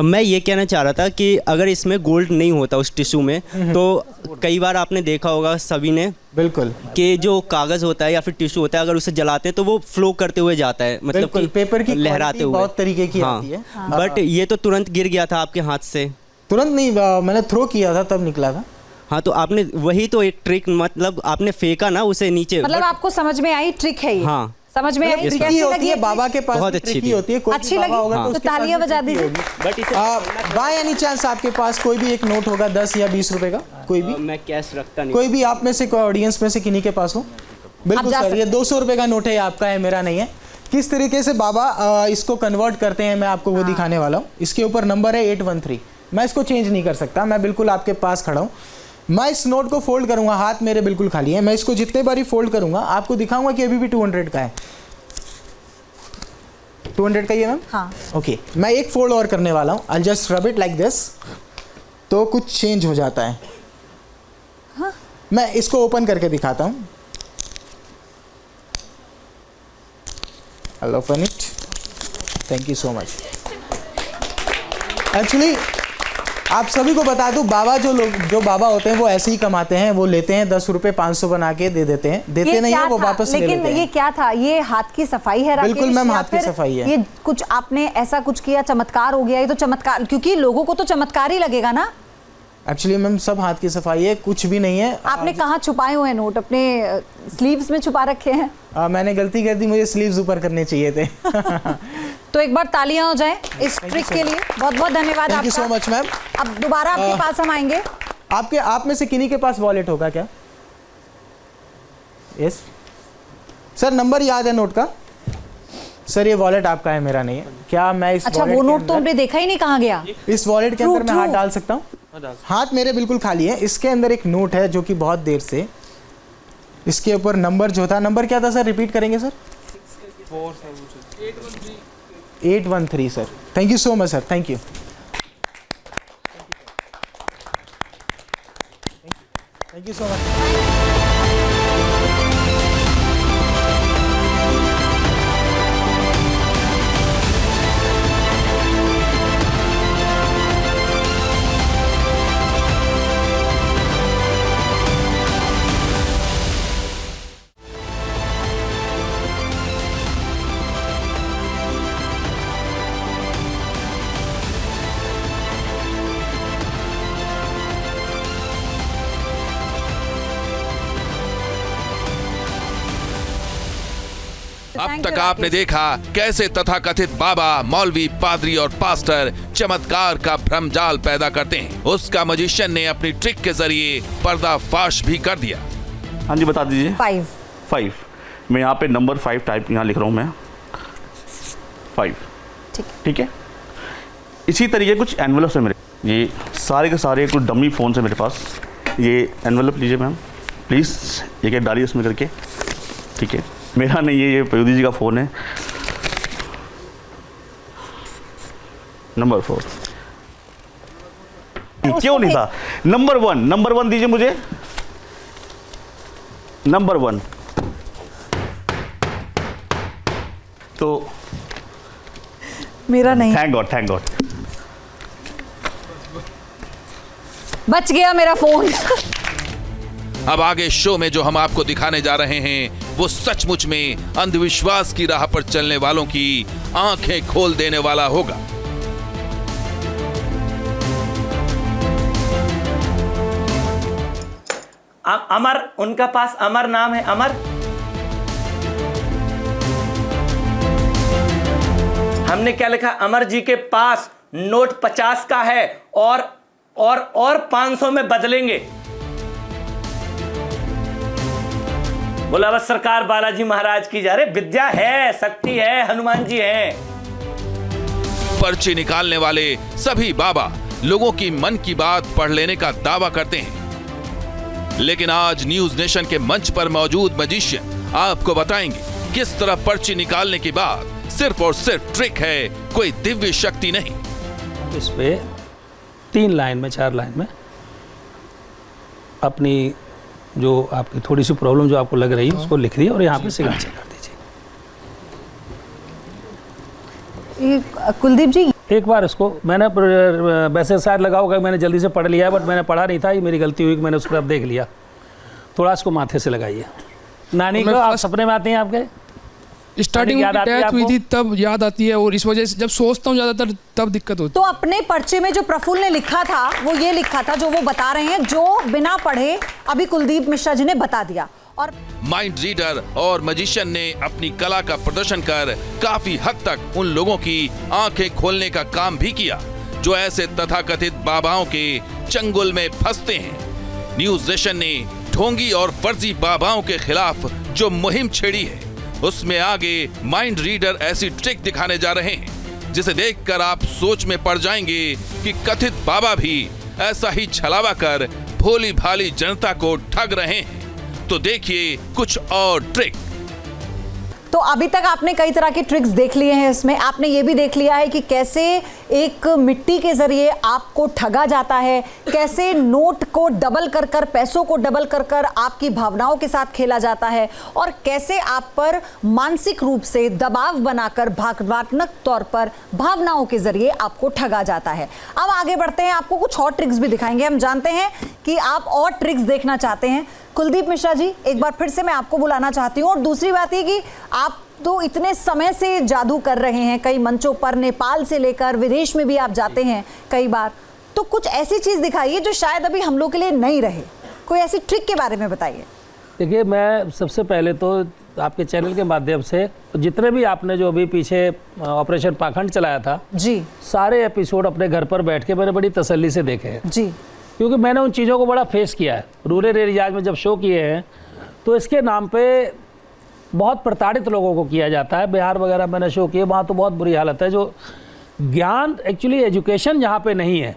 मैं ये कहना चाह रहा था कि अगर इसमें गोल्ड नहीं होता उस टिश्यू में, तो कई बार आपने देखा होगा सभी ने, बिल्कुल, कि जो कागज़ होता है या फिर टिश्यू होता है, अगर उसे जलाते हैं तो वो फ्लो करते हुए जाता है, मतलब कि पेपर की लहराते हुए। बहुत तरीके की आती है। बट ये तो तुरंत गिर गया था आपके हाथ से। तुरंत नहीं, मैंने थ्रो किया था तब निकला था। हाँ, तो आपने वही तो एक ट्रिक, मतलब आपने फेंका ना उसे नीचे। मतलब आपको समझ में आई ट्रिक है ये? हाँ, समझ में आई। कैसी होती है? बाबा के पास बहुत अच्छी होती है। अच्छी लगी तो तालियां बजा दीजिए। बाय एनी चांस आपके पास कोई भी एक नोट होगा 10 या 20 रुपए का, कोई भी? मैं कैश रखता नहीं। कोई भी आप में से, कोई ऑडियंस में से किन्हीं के पास हो? बिल्कुल सर, ये 200 रुपए का नोट है, आपका है, मेरा नहीं है। किस तरीके से बाबा इसको कन्वर्ट करते हैं मैं आपको वो दिखाने वाला हूँ। इसके ऊपर नंबर है 813। मैं इसको चेंज नहीं कर सकता, मैं बिल्कुल आपके पास खड़ा हूँ। मैं इस नोट को फोल्ड करूंगा, हाथ मेरे बिल्कुल खाली है। मैं इसको जितने बारी फोल्ड करूंगा आपको दिखाऊंगा कि अभी भी 200 का है। 200 का ही है मैम? हाँ। ओके, मैं एक फोल्ड और करने वाला हूँ। I just rub it like this, तो कुछ चेंज हो जाता है। हाँ? मैं इसको ओपन करके दिखाता हूँ। I'll open it. Thank you so much. Actually आप सभी को बता दूं, बाबा जो बाबा होते हैं वो ऐसे ही कमाते हैं। वो लेते हैं 10 रुपए 500 बना के दे देते हैं, देते नहीं है वो वापस ले लेते हैं। लेकिन ये क्या था? ये हाथ की सफाई है राकेश? बिल्कुल मैम, हाथ की सफाई है। ये कुछ आपने ऐसा कुछ किया, चमत्कार हो गया? ये तो चमत्कार, क्योंकि लोगों को तो चमत्कार ही लगेगा ना। एक्चुअली मैम सब हाथ की सफाई है, कुछ भी नहीं है। आपने कहाँ छुपाए हुए हैं नोट? अपने स्लीव्स में छुपा रखे हैं? मैंने गलती कर दी, मुझे स्लीव्स ऊपर करने चाहिए थे। तो एक बार तालियां हो जाए इस ट्रिक के लिए। बहुत बहुत धन्यवाद आपका। Thank you so much ma'am. अब दोबारा आपके पास हम आएंगे। आप में से किन्हीं के पास वॉलेट होगा क्या? यस सर, नंबर याद है नोट का? सर ये वॉलेट आपका है, मेरा नहीं है। क्या मैं इस अच्छा, वो नोट तो हमने देखा ही नहीं, कहाँ गया? इस वॉलेट के अंदर मैं हाथ डाल सकता हूँ? हाथ मेरे बिल्कुल खाली है। इसके अंदर एक नोट है जो कि बहुत देर से इसके ऊपर नंबर जो था, नंबर क्या था सर, रिपीट करेंगे sir? 813 sir. Thank you so much sir, thank you. Thank you so much. अब तक आपने देखा कैसे तथाकथित बाबा, मौलवी, पादरी और पास्टर चमत्कार का भ्रमजाल पैदा करते हैं। उसका मजिशियन ने अपनी ट्रिक के जरिए पर्दाफाश भी कर दिया। हाँ जी, बता दीजिए। 5। मैं यहाँ पे नंबर 5 टाइप यहाँ लिख रहा हूँ मैं, 5। ठीक है। इसी तरीके कुछ एनवेलप है मेरे, ये सारे के सारे कुछ डमी फ़ोन से मेरे पास। ये एनवेलप लीजिए मैम प्लीज़, एक डालिए उसमें करके। ठीक है, मेरा नहीं है, ये पयोधी जी का फ़ोन है। नंबर 4 क्यों नहीं था? नंबर 1 दीजिए मुझे, नंबर 1। तो मेरा नहीं। थैंक गॉड बच गया मेरा फोन। अब आगे शो में जो हम आपको दिखाने जा रहे हैं वो सचमुच में अंधविश्वास की राह पर चलने वालों की आंखें खोल देने वाला होगा। अमर, उनका पास अमर नाम है, अमर। हमने क्या लिखा? अमर जी के पास नोट 50 का है और 500 में बदलेंगे। बोला बस सरकार बालाजी महाराज की जा रहे, विद्या है, शक्ति है, हनुमान जी हैं। पर्ची निकालने वाले सभी बाबा लोगों की मन की बात पढ़ लेने का दावा करते हैं, लेकिन आज न्यूज नेशन के मंच पर मौजूद मजिशियन आपको बताएंगे किस तरह पर्ची निकालने के बाद सिर्फ और सिर्फ ट्रिक है, कोई दिव्य शक्ति नहीं। इस पे 3 लाइन में 4 लाइन में अपनी जो आपकी थोड़ी सी प्रॉब्लम जो आपको लग रही है उसको लिख दिए और यहाँ पे सिग्नेचर कर दीजिए। कुलदीप जी, एक बार इसको मैंने वैसे शायद लगा होगा मैंने जल्दी से पढ़ लिया है, बट मैंने पढ़ा नहीं था, ये मेरी गलती हुई कि मैंने उसको अब देख लिया। थोड़ा इसको माथे से लगाइए। नानी को आप सपने में आते हैं? आपके स्टार्टिंग में डेथ हुई थी तब याद आती है, और इस वजह से जब सोचता हूँ ज़्यादातर तब दिक्कत होती है। तो अपने पर्चे में जो प्रफुल्ल ने लिखा था वो ये लिखा था जो वो बता रहे हैं, जो बिना पढ़े अभी कुलदीप मिश्रा जी ने बता दिया। और माइंड रीडर और मजिशियन ने अपनी कला का प्रदर्शन कर काफी हद तक उन लोगों की आंखें खोलने का काम भी किया जो ऐसे तथाकथित बाबाओं के चंगुल में फंसते हैं। न्यूज नेशन ने ढोंगी और फर्जी बाबाओं के खिलाफ जो मुहिम छेड़ी है उसमें आगे माइंड रीडर ऐसी ट्रिक दिखाने जा रहे हैं जिसे देखकर आप सोच में पड़ जाएंगे कि कथित बाबा भी ऐसा ही छलावा कर भोली भाली जनता को ठग रहे हैं। तो देखिए कुछ और ट्रिक। तो अभी तक आपने कई तरह के ट्रिक्स देख लिए हैं, इसमें आपने ये भी देख लिया है कि कैसे एक मिट्टी के जरिए आपको ठगा जाता है, कैसे नोट को डबल कर कर, पैसों को डबल कर कर आपकी भावनाओं के साथ खेला जाता है, और कैसे आप पर मानसिक रूप से दबाव बनाकर भावनात्मक तौर पर भावनाओं के जरिए आपको ठगा जाता है। अब आगे बढ़ते हैं, आपको कुछ और ट्रिक्स भी दिखाएंगे। हम जानते हैं कि आप और ट्रिक्स देखना चाहते हैं। कुलदीप मिश्रा जी, एक बार फिर से मैं आपको बुलाना चाहती हूँ। और दूसरी बात ये कि आप तो इतने समय से जादू कर रहे हैं, कई मंचों पर, नेपाल से लेकर विदेश में भी आप जाते हैं कई बार, तो कुछ ऐसी चीज दिखाइए जो शायद अभी हम लोग के लिए नहीं रहे, कोई ऐसी ट्रिक के बारे में बताइए। देखिए, मैं सबसे पहले तो आपके चैनल के माध्यम से जितने भी आपने जो अभी पीछे ऑपरेशन पाखंड चलाया था जी, सारे एपिसोड अपने घर पर बैठ के मैंने बड़ी तसल्ली से देखे हैं जी, क्योंकि मैंने उन चीज़ों को बड़ा फेस किया है। रूरल एरियाज में जब शो किए हैं तो इसके नाम पे बहुत प्रताड़ित लोगों को किया जाता है। बिहार वगैरह मैंने शो किए, वहाँ तो बहुत बुरी हालत है, जो ज्ञान एक्चुअली एजुकेशन जहाँ पे नहीं है।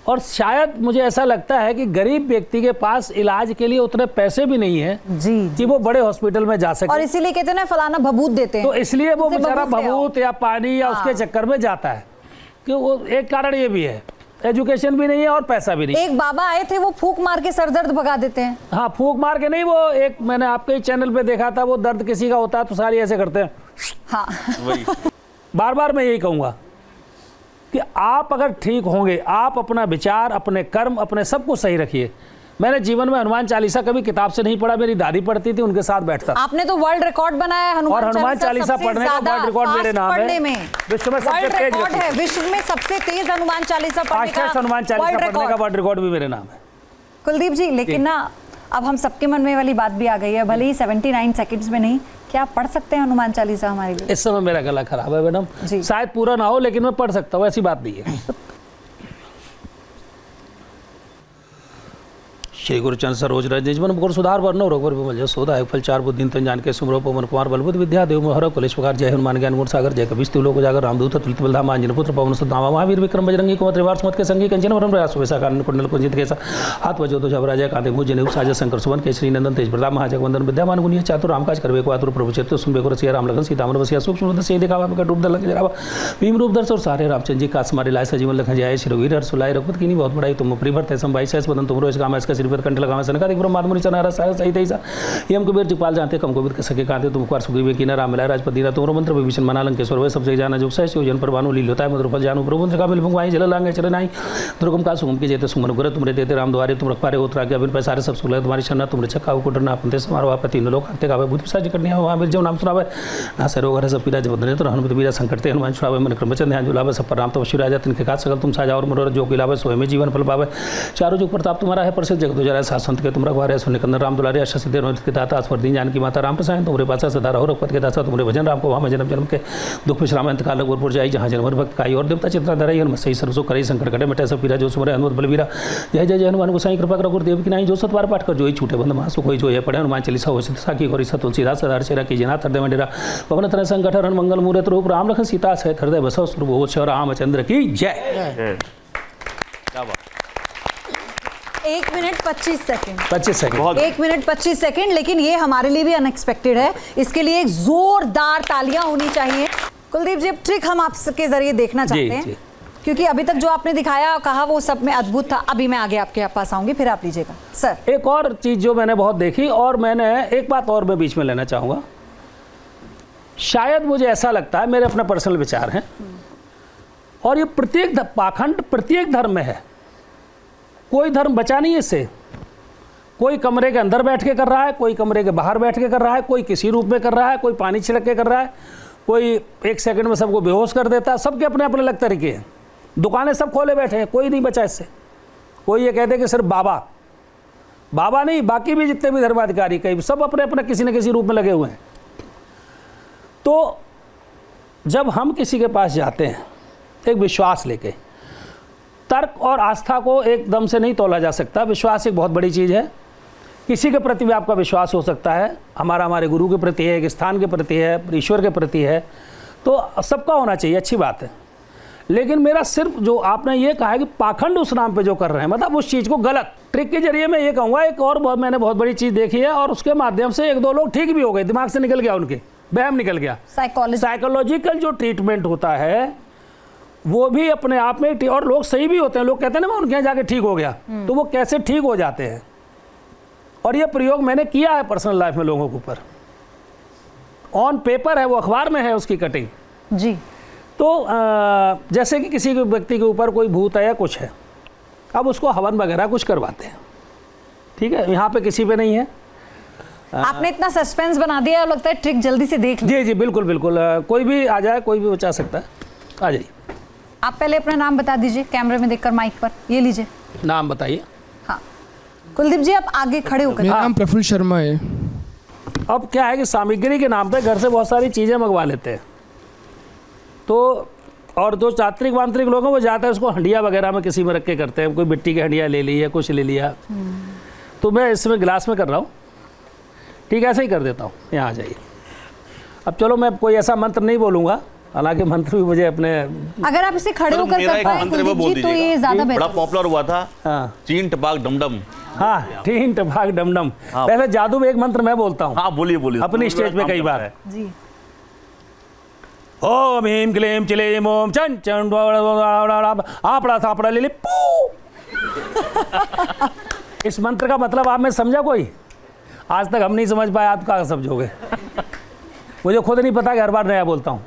और शायद मुझे ऐसा लगता है कि गरीब व्यक्ति के पास इलाज के लिए उतने पैसे भी नहीं है जी, कि वो बड़े हॉस्पिटल में जा सके, और इसीलिए कहते हैं ना फलाना भभूत देते हैं, तो इसलिए वो उससे बेचारा भभूत ले आओ। भभूत या पानी या उसके चक्कर में जाता है। कि वो एक कारण ये भी है, एजुकेशन भी नहीं है और पैसा भी नहीं। एक बाबा आए थे, वो फूंक मार के सर दर्द भगा देते हैं। हाँ, फूंक मार के नहीं, वो एक मैंने आपके ही चैनल पे देखा था, वो दर्द किसी का होता है तो सारी ऐसे करते हैं। हाँ बार बार मैं यही कहूँगा कि आप अगर ठीक होंगे, आप अपना विचार, अपने कर्म, अपने सब कुछ सही रखिए। मैंने जीवन में हनुमान चालीसा कभी किताब से नहीं पढ़ा, मेरी दादी पढ़ती थी, उनके साथ बैठता। आपने तो वर्ल्ड रिकॉर्ड बनाया है और हनुमान चालीसा पढ़ने का वर्ल्ड रिकॉर्ड मेरे नाम है। विश्व में सबसे तेज रिकॉर्ड है, विश्व में सबसे तेज हनुमान चालीसा पढ़ने का हनुमान चालीसा पढ़ने का वर्ल्ड रिकॉर्ड भी मेरे नाम है। कुलदीप जी, लेकिन ना अब हम सबके मन में वाली बात भी आ गई है, भले ही 79 सेकंड्स में नहीं, क्या आप पढ़ सकते हैं हनुमान चालीसा हमारे लिए? इस समय मेरा गला खराब है मैडम, शायद पूरा ना हो, लेकिन मैं पढ़ सकता हूँ, ऐसी बात नहीं है। श्री गुरुचंद सरोज रजमन मुकुर सुधार वर्णो रघुवर विमल जय सोदा एक फल चार बुद्धि तन जान के सुमरो पवन कुमार बलबुद्ध विद्या देव मोहर कुलेश प्रकार जय हनुमान ज्ञान गुण सागर जय कबीर तिलोक जागर रामदूत तुलित बलधाम अंजन पुत्र पवन सुत नामा महावीर विक्रम बजरंगी कुमत त्रिवार सुमत के संगी कंचन वरम प्रयास वैसा कारण कुंडल कुंजित केसा हाथ वजो तो जबराजय कांते मुझ जनेऊ साजय शंकर सुवन केसरी नंदन तेज प्रताप महाजगवंदन विद्यामान गुणिया चातुर रामकाज करवे को आतुर प्रभु चित्त सुनबे को रसिया राम लखन सीता मन बसिया सूक्ष्म से दिखावा में रूप दल जरावा भीम रूप दर्श और सारे रामचंद्र जी का स्मारे लाय सजीवन लखन जाय श्री रघुवीर हर सुलाय रघुपत की बहुत बड़ाई तुम प्रिभर तैसम बाईस बदन तुमरो इस काम इसका सिर पर कंठ लगावे सनका ब्रह्मात्मनि चनारा सारा सही तैसा यम कबीर जगपाल जानते कम कबीर के सके कांते तुम कुमार सुग्रीव की राम मिलाय राजपति ना तुमरो मंत्र विभीषण मना लंकेश्वर वे सबसे जाना जुग सह जन पर भानु लील होता है मधुर फल जानू प्रभु का मिल भंगवाई जल लांगे चरण आई दुर्गम का सुगम के जेते सुमन गुर तुमरे देते राम द्वारे तुम रखपारे होत्रा के अबिन पैसारे सब सुलह तुम्हारी शरणा तुम रक्षा को डरना अपने समारोह पति लोक आते गावे भूत पिशाच करनी है महावीर जो नाम सुनावे ना सरो घर सब पीरा जबदने तो हनुमत बीरा संकट ते हनुमान छुड़ावे मन क्रमचंद ध्यान जुलावे सब पर राम तपस्वी राजा तिनके काज सकल तुम साजा और मनोरथ जो किलावे सोए में जीवन फल पावे चारों जुग प्रताप तुम्हारा है प्रसिद्ध जगत उजारा शासन के तुम रखवारे सुन कंदन राम दुलारे अष्ट सिद्धि रोहित के दाता स्वर्दीन जानकी माता राम प्रसाद तुम्हारे पासा सदा रहो रघुपत के दासा तुम्हारे भजन राम को वहाँ जन्म जन्म के दुख विश्राम अंत काल गुरपुर जाई जहाँ जन्म भक्त काई और देवता चित्रा धराई हनुमत सही सर्वसो करे संकट कटे मिटे सब पीरा जो सुमरे हनुमत बलवीरा जय जय जय हनुमान गोसाई कृपा करो गुरुदेव की नाई जो सतवार पाठ कर जो ही छूटे बंद महासु कोई जो है पढ़े हनुमान चालीसा हो साखी गौरी तुलसीदास सदार चेरा की जना हृदय में डेरा पवन तन संकट हरण मंगल मूर्त रूप राम लखन सीता सहित हृदय बसव सुरभोज रामचंद्र की जय। 1 minute 25 second 25 second 1 minute 25 second, लेकिन ये हमारे लिए भी अनएक्सपेक्टेड है। इसके लिए एक जोरदार तालियां होनी चाहिए। कुलदीप जी, ट्रिक हम आपके जरिए देखना चाहते हैं, क्योंकि अभी तक जो आपने दिखाया कहा वो सब में अद्भुत था। अभी मैं आगे आपके पास आऊंगी, फिर आप लीजिएगा सर। एक और चीज जो मैंने बहुत देखी, और मैंने एक बात और मैं बीच में लेना चाहूँगा, शायद मुझे ऐसा लगता है, मेरे अपने पर्सनल विचार हैं, और ये प्रत्येक पाखंड प्रत्येक धर्म में है, कोई धर्म बचा नहीं है इससे। कोई कमरे के अंदर बैठ के कर रहा है, कोई कमरे के बाहर बैठ के कर रहा है, कोई किसी रूप में कर रहा है, कोई पानी छिड़क के कर रहा है, कोई 1 सेकंड में सबको बेहोश कर देता है। सबके अपने अपने अलग तरीके हैं। दुकानें सब खोले बैठे हैं, कोई नहीं बचा इससे। कोई ये कहते कि सिर्फ बाबा नहीं, बाकी भी जितने भी धर्माधिकारी कई सब अपने अपने किसी न किसी रूप में लगे हुए हैं। तो जब हम किसी के पास जाते हैं एक विश्वास लेके, तर्क और आस्था को एकदम से नहीं तोला जा सकता। विश्वास एक बहुत बड़ी चीज़ है। किसी के प्रति भी आपका विश्वास हो सकता है, हमारे गुरु के प्रति है, एक स्थान के प्रति है, ईश्वर के प्रति है, तो सबका होना चाहिए, अच्छी बात है। लेकिन मेरा सिर्फ जो आपने ये कहा है कि पाखंड उस नाम पे जो कर रहे हैं, मतलब उस चीज़ को गलत ट्रिक के जरिए मैं ये कहूँगा, एक और मैंने बहुत बड़ी चीज़ देखी है, और उसके माध्यम से 1-2 लोग ठीक भी हो गए, दिमाग से निकल गया, उनके वहम निकल गया। साइकोलॉजिकल जो ट्रीटमेंट होता है वो भी अपने आप में, और लोग सही भी होते हैं। लोग कहते हैं ना मैं उनके यहाँ जाके ठीक हो गया, तो वो कैसे ठीक हो जाते हैं। और ये प्रयोग मैंने किया है पर्सनल लाइफ में लोगों के ऊपर। ऑन पेपर है, वो अखबार में है उसकी कटिंग जी। तो जैसे कि किसी व्यक्ति के ऊपर कोई भूत है या कुछ है, अब उसको हवन वगैरह कुछ करवाते हैं, ठीक है, यहाँ पे किसी पे नहीं है। आपने इतना सस्पेंस बना दिया, और लगता है ट्रिक जल्दी से देख लीजिए। जी बिल्कुल बिल्कुल, कोई भी आ जाए, कोई भी बचा सकता है, आ जाइए। आप पहले अपना नाम बता दीजिए कैमरे में देखकर माइक पर। ये लीजिए नाम बताइए। हाँ कुलदीप जी, आप आगे खड़े होकर। मेरा नाम प्रफुल्ल शर्मा है। अब क्या है कि सामग्री के नाम पे घर से बहुत सारी चीज़ें मंगवा लेते हैं, तो और जो चात्रिक वांत्रिक लोग हैं वो जाते हैं उसको हंडिया वगैरह में किसी में रख के करते हैं, कोई मिट्टी की हंडिया ले ली है, कुछ ले लिया। तो मैं इसमें गिलास में कर रहा हूँ, ठीक है, ऐसे ही कर देता हूँ। यहाँ आ जाइए। अब चलो मैं कोई ऐसा मंत्र नहीं बोलूँगा, हालांकि मंत्र भी मुझे अपने, अगर आप इसे खड़े होकर मेरा कर एक पाए मंत्र वो बोल कुलदीप जी, तो ये ज्यादा बड़ा बेहतर। पॉपुलर हुआ था। हाँ चीन टपाक डमडम। हाँ, टीन टपाक डमडम। पहले जादू में एक मंत्र मैं बोलता हूँ। हाँ बोलिए बोलिए। अपनी स्टेज पे कई बार है। जी। ओम ह्रीम क्लीम चिलीम ओम चं चं आपड़ा थापड़ा ले पू। इस मंत्र का मतलब आप में समझा कोई? आज तक हम नहीं समझ पाए, आप कहाँ समझोगे? मुझे खुद नहीं पता कि हर बार नया बोलता हूँ।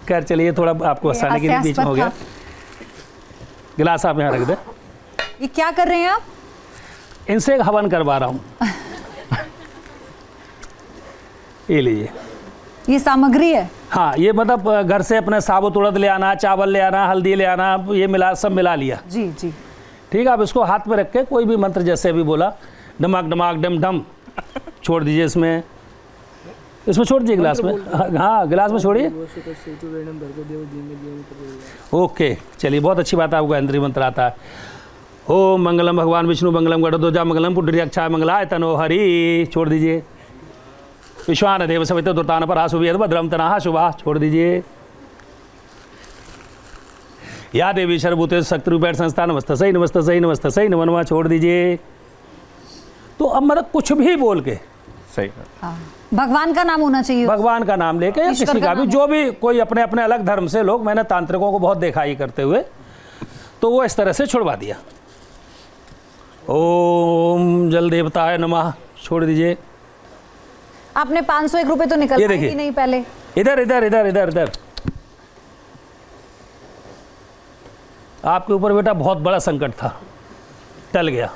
खैर चलिए, थोड़ा आपको हंसाने के लिए बीच में हो गया। गिलास आप यहाँ रख दे। ये क्या कर रहे हैं आप? इनसे एक हवन करवा रहा हूँ। ये लीजिए। ये सामग्री है? हाँ, ये मतलब घर से अपने साबुत उड़द ले आना, चावल ले आना, हल्दी ले आना, ये मिला, सब मिला लिया। जी जी। ठीक है, आप इसको हाथ में रख के कोई भी मंत्र जैसे अभी बोला, डमाक डमाक डम डम, छोड़ दीजिए इसमें छोड़ दीजिए गिलास में। हाँ गिलास में छोड़िए। ओके चलिए, बहुत अच्छी बात है, आपको गायत्री मंत्र आता है। ओम मंगलम भगवान विष्णु मंगलम गणध्वजा मंगलम पुंडरीकाक्षाय मंगलाय तनो हरि, छोड़ दीजिए। विश्वान देव सवित दुर्तान पर आशुभेद भद्रम तनाह शुभा, छोड़ दीजिए। या देवी सर्वभूते शक्ति रूपेण संस्थान नमस्ते सही नमस्ते सही नमस्ते सही नमः नमः, छोड़ दीजिए। तो अब मतलब कुछ भी बोल के सही। भगवान का नाम होना चाहिए, भगवान का नाम लेके या किसी का भी, जो भी कोई अपने अपने अलग धर्म से लोग, मैंने तांत्रिकों को बहुत देखा ही करते हुए, तो वो इस तरह से छुड़वा दिया। ओम जल देवताय नमः, छोड़ दीजिए। आपने 501 रुपए तो निकल पाए कि नहीं पहले? इधर इधर इधर इधर इधर। आपके ऊपर बेटा बहुत बड़ा संकट था, टल गया।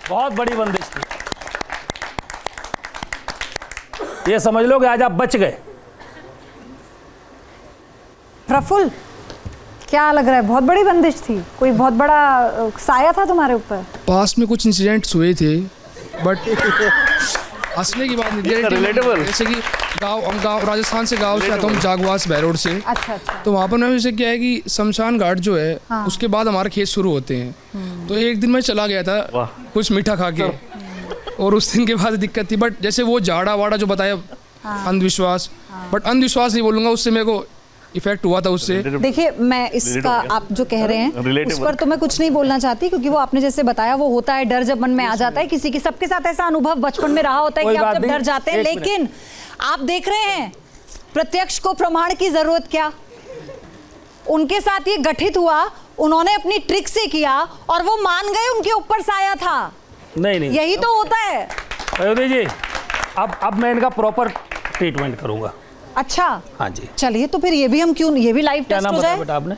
बहुत बड़ी बंदिश थी, ये समझ लो कि आज आप बच गए। प्रफुल्ल, क्या लग रहा है? बहुत बड़ी बंदिश थी, कोई बहुत बड़ा साया था तुम्हारे ऊपर? पास में कुछ इंसिडेंट्स हुए थे, बट हंसने की बात नहीं। रिलेटेबल। जैसे कि गाँव राजस्थान से, गाँव से आता हूँ, जागवास बैरोड से। अच्छा अच्छा। तो वहाँ पर मैं जैसे क्या है कि शमशान घाट जो है, उसके बाद हमारे खेत शुरू होते हैं। तो एक दिन मैं चला गया था कुछ मीठा खा के, और उस दिन के बाद दिक्कत थी। बट जैसे वो झाड़ा वाड़ा जो बताया, अंधविश्वास, बट अंधविश्वास नहीं बोलूँगा, उससे मेरे को इफेक्ट हुआ था उससे। देखिए, मैं इसका आप जो कह रहे हैं उस पर तो मैं कुछ नहीं बोलना चाहती, क्योंकि वो आपने जैसे बताया वो होता है, डर जब मन में आ जाता है किसी की, सबके साथ ऐसा अनुभव बचपन में रहा होता है कि आप जब डर जाते हैं। लेकिन आप देख रहे हैं, प्रत्यक्ष को प्रमाण की जरूरत क्या, उनके साथ ये गठित हुआ, उन्होंने अपनी ट्रिक से किया और वो मान गए, उनके ऊपर साया था। नहीं नहीं, यही तो होता है। अयोध्या जी, अब मैं इनका प्रॉपर ट्रीटमेंट करूंगा। अच्छा, हाँ जी। चलिए, तो फिर ये भी हम क्यों, ये भी लाइव क्या टेस्ट नाम हो बताया जाए। बेटा आपने?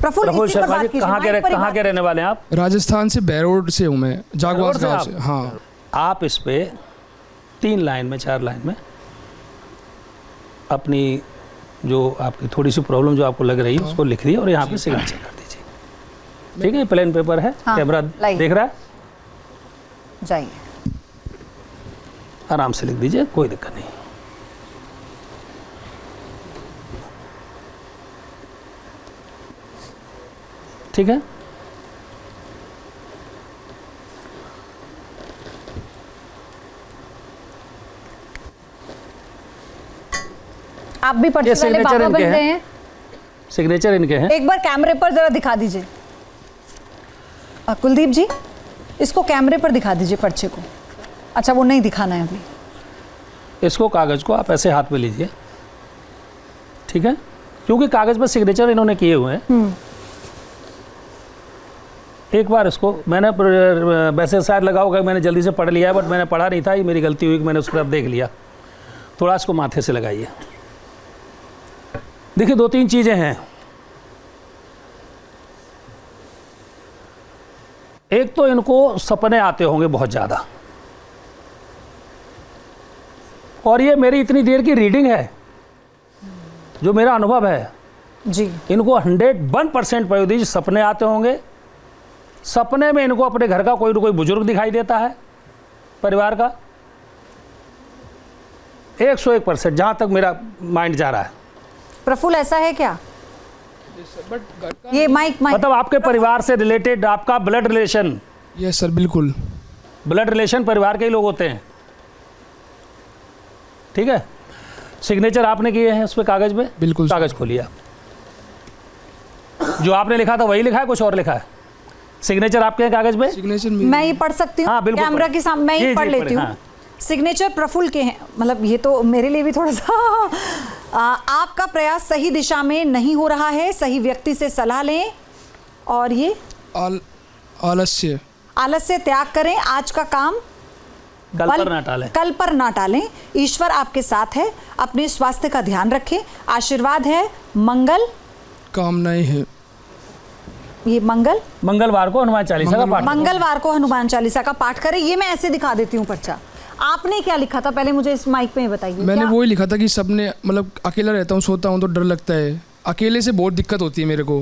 प्रफुल्ल शर्मा जी, कहाँ के रहने वाले हैं आप? राजस्थान से बैरोड से हूँ मैं, जागवास गाँव से। हाँ, आप इस पे 3 लाइन में 4 लाइन में अपनी जो आपकी थोड़ी सी प्रॉब्लम जो आपको लग रही है उसको लिख दिए और यहाँ पे सिग्नेचर कर दीजिए। ठीक है, प्लेन पेपर है, कैमरा देख रहा है, जाइए, आराम से लिख दीजिए, कोई दिक्कत नहीं। ठीक है, आप भी पर्ची वाले बाबा बन रहे हैं। सिग्नेचर इनके हैं। एक बार कैमरे पर जरा दिखा दीजिए कुलदीप जी, इसको कैमरे पर दिखा दीजिए पर्चे को। अच्छा, वो नहीं दिखाना है अभी। इसको कागज़ को आप ऐसे हाथ में लीजिए, ठीक है, क्योंकि कागज़ पर सिग्नेचर इन्होंने किए हुए हैं। एक बार इसको मैंने वैसे शायद लगा होगा, मैंने जल्दी से पढ़ लिया है, बट मैंने पढ़ा नहीं था, ये मेरी गलती हुई कि मैंने उसको अब देख लिया। थोड़ा इसको माथे से लगाइए। देखिए, 2-3 चीज़ें हैं। एक तो इनको सपने आते होंगे बहुत ज़्यादा, और ये मेरी इतनी देर की रीडिंग है, जो मेरा अनुभव है जी, इनको 101% पयोधी जी सपने आते होंगे। सपने में इनको अपने घर का कोई ना कोई बुजुर्ग दिखाई देता है, परिवार का 101%, जहाँ तक मेरा माइंड जा रहा है। प्रफुल्ल ऐसा है क्या? बट ये माइक मतलब आपके परिवार से रिलेटेड आपका ब्लड रिलेशन, यस सर, बिल्कुल। ब्लड रिलेशन परिवार के ही लोग होते हैं, ठीक है। सिग्नेचर आपने किए हैं उस पर कागज में? बिल्कुल। कागज खोलिए आप। जो आपने लिखा था वही लिखा है, कुछ और लिखा है? सिग्नेचर आपके हैं कागज में? सिग्नेचर मैं ये पढ़ सकती हूँ? हाँ, बिल्कुल कैमरा पढ़। के सामने मैं जी, ये जी, पढ़ लेती पढ़े, हूँ। हाँ। सिग्नेचर प्रफुल्ल के हैं, मतलब ये तो मेरे लिए भी थोड़ा सा आपका प्रयास सही दिशा में नहीं हो रहा है, सही व्यक्ति से सलाह लें, और ये आलस्य आलस्य त्याग करें, आज का काम कल पर ना टालें। कल पर ना टालें। ईश्वर आपके साथ है, अपने स्वास्थ्य का ध्यान रखें। आशीर्वाद है मंगल, कामनाएं है। ये मंगलवार को हनुमान चालीसा का पाठ। मंगलवार को हनुमान चालीसा का पाठ करें। ये मैं ऐसे दिखा देती हूँ पर्चा। आपने क्या लिखा था पहले मुझे इस माइक में बताइए। मैंने क्या? वही लिखा था कि सपने, मतलब अकेला रहता हूँ, सोता हूँ तो डर लगता है। अकेले से बहुत दिक्कत होती है मेरे को,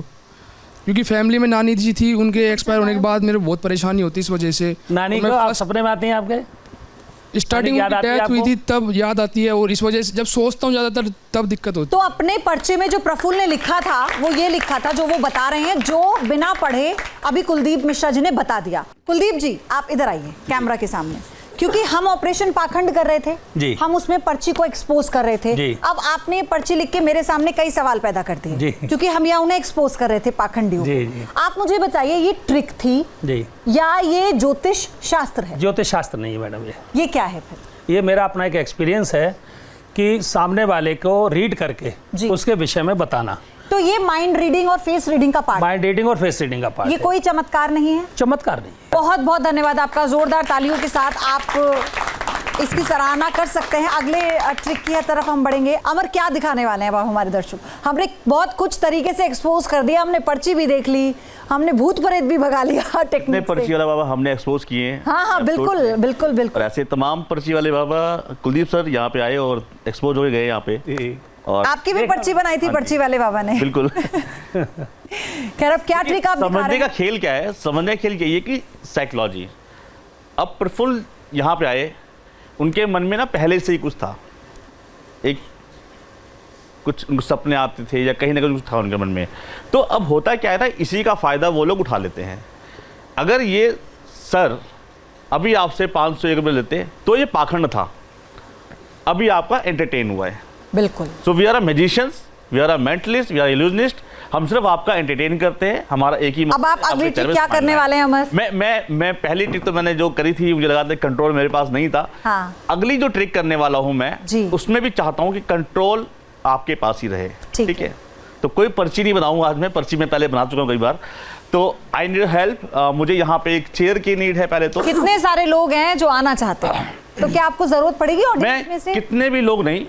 क्योंकि फैमिली में नानी जी थी, उनके एक्सपायर होने के बाद मेरे बहुत परेशानी होती है इस वजह से। नानी को आप सपने में आती हैं आपके? स्टार्टिंग में डेथ हुई थी तब याद आती है, और इस वजह से जब सोचता हूँ ज़्यादातर तब दिक्कत होती तो अपने पर्चे में जो प्रफुल्ल ने लिखा था वो ये लिखा था, जो वो बता रहे हैं, जो बिना पढ़े अभी कुलदीप मिश्रा जी ने बता दिया। कुलदीप जी आप इधर आइए कैमरा के सामने, क्योंकि हम ऑपरेशन पाखंड कर रहे थे जी। हम उसमें पर्ची को एक्सपोज कर रहे थे जी। अब आपने पर्ची लिख के मेरे सामने कई सवाल पैदा कर दिए जी। क्योंकि हम यहाँ उन्हें एक्सपोज कर रहे थे पाखंडियों जी, को। जी। आप मुझे बताइए ये ट्रिक थी जी। या ये ज्योतिष शास्त्र है? ज्योतिष शास्त्र नहीं है मैडम, ये क्या है फिर? ये मेरा अपना एक एक्सपीरियंस है कि सामने वाले को रीड करके जी। उसके विषय में बताना। तो ये माइंड रीडिंग और फेस रीडिंग का पार्ट, माइंड रीडिंग और फेस रीडिंग का पार्ट ये है। कोई चमत्कार नहीं है? चमत्कार नहीं है। बहुत बहुत धन्यवाद आपका, जोरदार तालियों के साथ आप इसकी सराहना कर सकते हैं। अगले ट्रिक की तरफ हम बढ़ेंगे। अमर क्या दिखाने वाले हैं अब हमारे दर्शक? हमने बहुत कुछ तरीके से एक्सपोज कर दिया, हमने पर्ची भी देख ली, हमने भूत प्रेत भी भगा लिया टेक्निक पर्ची से। वाला बाबा हमने एक्सपोज किए हैं। हाँ बिल्कुल बिल्कुल और बिल्कुल। ऐसे तमाम पर्ची वाले बाबा कुलदीप सर यहाँ पे आए और एक्सपोज हो गए यहाँ पे। और आपकी भी पर्ची बनाई थी पर्ची वाले बाबा ने? बिल्कुल। खैर अब क्या ट्रिक आप दिखा रहे समझने का हैं? खेल क्या है? समझने का खेल क्या है कि साइकोलॉजी। अब प्रफुल्ल यहाँ पे आए, उनके मन में ना पहले से ही कुछ था, एक कुछ उनको सपने आते थे या कहीं ना कहीं कुछ था उनके मन में। तो अब होता क्या है, इसी का फ़ायदा वो लोग उठा लेते हैं। अगर ये सर अभी आपसे 501 रुपये लेते तो ये पाखंड था, अभी आपका एंटरटेन हुआ है। बिल्कुल। So we are a magicians, we are a mentalist, we are illusionist. हम सिर्फ आपका एंटरटेन करते हैं, हमारा एक ही। अब आप अगली ट्रिक क्या करने वाले हैं अमर? मैं पहली ट्रिक तो मैंने जो करी थी, मुझे लगा था कंट्रोल मेरे पास नहीं था। हाँ। अगली जो ट्रिक करने वाला हूं मैं जी। उसमें भी चाहता हूं कि कंट्रोल आपके पास ही रहे। ठीक है। तो कोई पर्ची नहीं बनाऊंगा आज मैं, पर्ची में पहले बना चुका हूं कई बार। तो आई नीड हेल्प, मुझे यहाँ पे एक चेयर की नीड है पहले तो। कितने सारे लोग हैं जो आना चाहते हैं, तो क्या आपको जरूरत पड़ेगी ऑडियंस में मैं से? कितने भी लोग नहीं,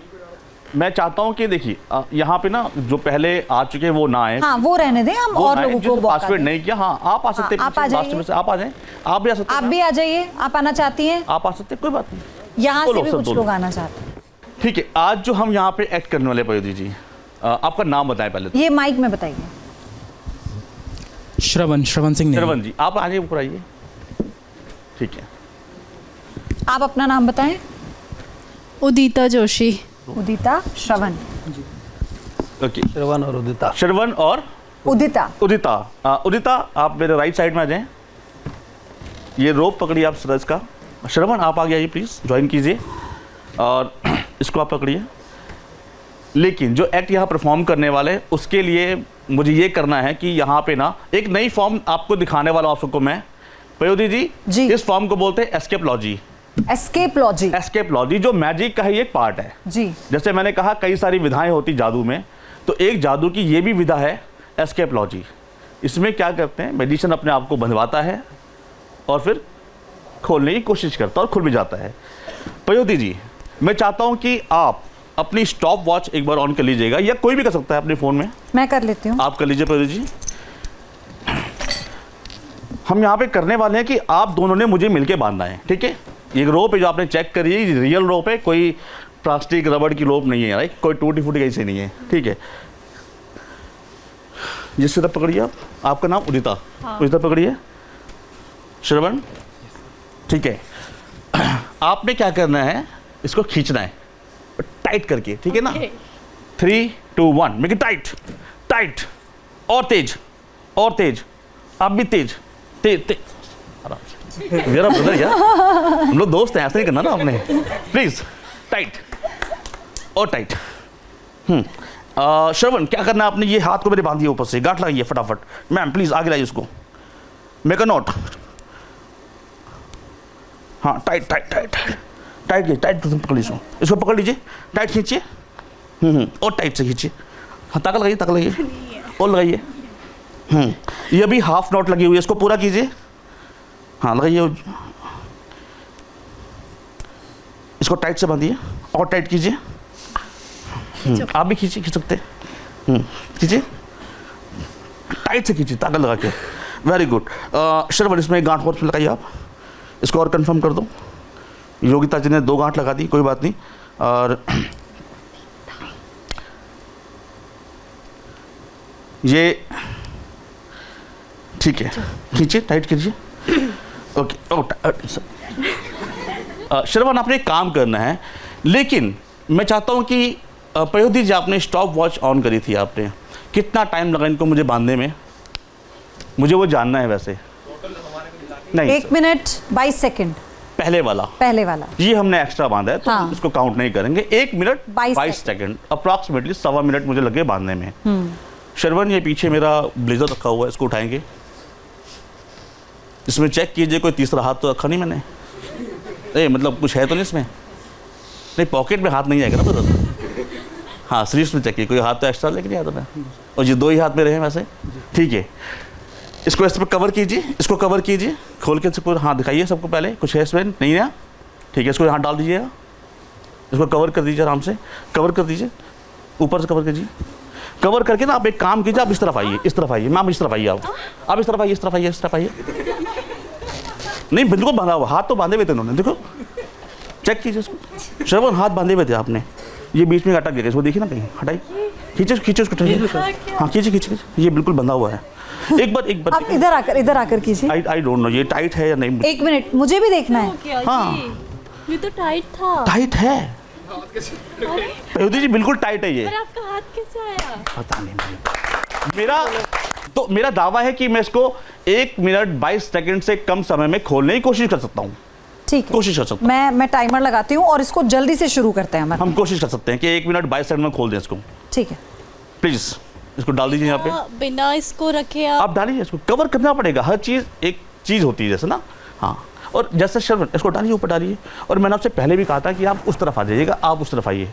मैं चाहता हूं कि देखिए यहाँ पे ना जो पहले आ चुके हैं वो ना आए। हाँ वो रहने दें, हम और लोगों को मौका पासवर्ड दें। नहीं किया। हाँ आप आ सकते हैं, आप आ पीछे लास्ट जाइए। में से आप आ जाएं, आप भी आ सकते हैं। आप भी आ जाइए, आप आना चाहती हैं? आप आ सकते हैं, कोई बात नहीं। यहाँ से बोलो, भी सब कुछ बोलो। लोग आना चाहते हैं। ठीक है, आज जो हम यहाँ पे एक्ट करने वाले पयोधी जी, आपका नाम बताएं पहले तो। ये माइक में बताइए। श्रवण सिंह। श्रवण जी आप आगे ऊपर आइए। ठीक है, आप अपना नाम बताएं। उदिता जोशी। उदिता श्रवण। ओके। श्रवण और उदिता। श्रवण और उदिता। उदिता। उदिता आप मेरे राइट साइड में आ जाएं। ये रोप पकड़िए आप सरस का। श्रवण आप आगे आइए प्लीज़, ज्वाइन कीजिए और इसको आप पकड़िए। लेकिन जो एक्ट यहाँ परफॉर्म करने वाले, उसके लिए मुझे ये करना है कि यहाँ पे ना एक नई फॉर्म आपको दिखाने वाला हूँ आप सबको मैं। पयोधी जी, इस फॉर्म को बोलते हैं escape logy. Escape logy. Escape logy जो मैजिक का ही एक पार्ट है जी। जैसे मैंने कहा कई सारी विधाएं होती जादू में, तो एक जादू की ये भी विधा है एस्केप लॉजी। इसमें क्या करते हैं, मैजिशियन अपने आप को बंधवाता है और फिर खोलने की कोशिश करता है और खुल भी जाता है। पयोधी जी, मैं चाहता हूं कि आप अपनी स्टॉप वॉच एक बार ऑन कर लीजिएगा, या कोई भी कर सकता है अपने फ़ोन में। मैं कर लेती हूँ। आप कर लीजिए पयोधी जी। हम यहाँ पे करने वाले हैं कि आप दोनों ने मुझे मिलके बांधना है, ठीक है। ये रोप है जो आपने चेक करी, रियल रोप है, कोई प्लास्टिक रबड़ की रोप नहीं है, राइट? कोई टूटी फूटी ऐसे नहीं है, ठीक है। जिस तरफ पकड़िए आप, आपका नाम उदिता, उस तरफ पकड़िए। श्रवण, ठीक है। आपने क्या करना है, इसको खींचना है टाइट करके, ठीक है ना? 3, 2, 1, मेक इट टाइट, टाइट, और तेज, और तेज, आप भी तेज, तेज तेज, आराम से। मेरा ब्रदर यार, हम लोग दोस्त हैं, ऐसा नहीं करना ना आपने, प्लीज टाइट और टाइट। श्रवण, क्या करना है आपने, ये हाथ को मेरे बांध दिया ऊपर से, गांठ लगाइए फटाफट। मैम प्लीज आगे लाइए उसको, मेक अ नोट। हाँ, tight tight tight tight tight पकड़ लीजिए, इसको पकड़ लीजिए, टाइट खींचिए, और टाइट से खींचिए। हाँ, ताकत लगाइए, ताकत लगाइए, और लगाइए। ये अभी हाफ नॉट लगी हुई है, इसको पूरा कीजिए। हाँ, लगाइए, इसको टाइट से बांधिए और टाइट कीजिए। आप भी खींचिए, खींच सकते हैं, खींचिए, टाइट से खींचिए, ताकत लगा के। Very good. श्रवण, इसमें गांठ और लगाइए आप, इसको और कंफर्म कर दो। योगिता जी ने 2 गांठ लगा दी, कोई बात नहीं। और ये ठीक है, खींचिए, टाइट कीजिए। ओके। श्रवण, आपने एक काम करना है, लेकिन मैं चाहता हूं कि प्रयोदी जी, आपने स्टॉप वॉच ऑन करी थी, आपने कितना टाइम लगा इनको मुझे बांधने में, मुझे वो जानना है। वैसे नहीं, 1 मिनट 22 सेकंड पहले वाला ये हमने एक्स्ट्रा बांधा है, तो हाँ। इसको काउंट नहीं करेंगे। 1 मिनट 22 सेकंड, अप्रॉक्सीमेटली 1.25 मिनट मुझे लगे बांधने में। श्रवण, ये पीछे मेरा ब्लेजर रखा हुआ है, इसको उठाएंगे, इसमें चेक कीजिए कोई तीसरा हाथ तो रखा नहीं मैंने, मतलब कुछ है तो नहीं इसमें? नहीं, पॉकेट में हाथ नहीं आएगा ना ब्रदर। हाँ, स्लीव्स में चेक कीजिए, कोई हाथ तो एक्स्ट्रा लेके नहीं आता मैं, और ये 2 ही हाथ में रहे वैसे, ठीक है। इसको इस पर कवर कीजिए, इसको कवर कीजिए, खोल के इसको हाथ दिखाइए सबको पहले, कुछ है इसमें नहीं है, ठीक है। इसको हाथ डाल दीजिएगा, इसको कवर कर दीजिए, आराम से कवर कर दीजिए, ऊपर से कवर कीजिए। कवर करके ना आप एक काम कीजिए, आप इस तरफ आइए, इस तरफ आइए मैम, इस तरफ आइए, आप इस तरफ आइए, इस तरफ आइए, इस तरफ आइए। नहीं, बिल्कुल बांधा हुआ, हाथ तो बांधे हुए थे उन्होंने, देखो चेक कीजिए इसको। श्रवण, हाथ बांधे हुए थे आपने, ये बीच में अटक गया, इसको देखिए ना कहीं, हटाइए, खींचे खींचे उसको, हाँ खींचे खींचे, ये बिल्कुल बंधा हुआ है। एक बार आप इधर आकर कीजिए। आई डोंट नो ये टाइट है या नहीं। 1 मिनट, मुझे भी देखना है। हाँ, ये तो टाइट था। टाइट है प्रयोदी जी, बिल्कुल टाइट है ये। पर आपका हाथ कैसे आया? पता नहीं। मेरा दावा है कि मैं इसको 1 मिनट 22 सेकंड से कम समय में खोलने की कोशिश कर सकता हूँ। ठीक है, कोशिश कर सकता हूँ। मैं टाइमर लगाती हूँ और इसको जल्दी से शुरू करते हैं। हम कोशिश कर सकते हैं कि 1 मिनट 22 सेकंड में खोल दें इसको। ठीक है, प्लीज इसको डाल दीजिए यहाँ पे। बिना इसको रखे आप डालिए, इसको कवर करना पड़ेगा, हर चीज एक चीज होती है जैसे ना। हाँ, और जैसे श्रवण, इसको डालिए, ऊपर डालिए। और मैंने आपसे पहले भी कहा था कि आप उस तरफ आ जाइएगा, आप उस तरफ आइए,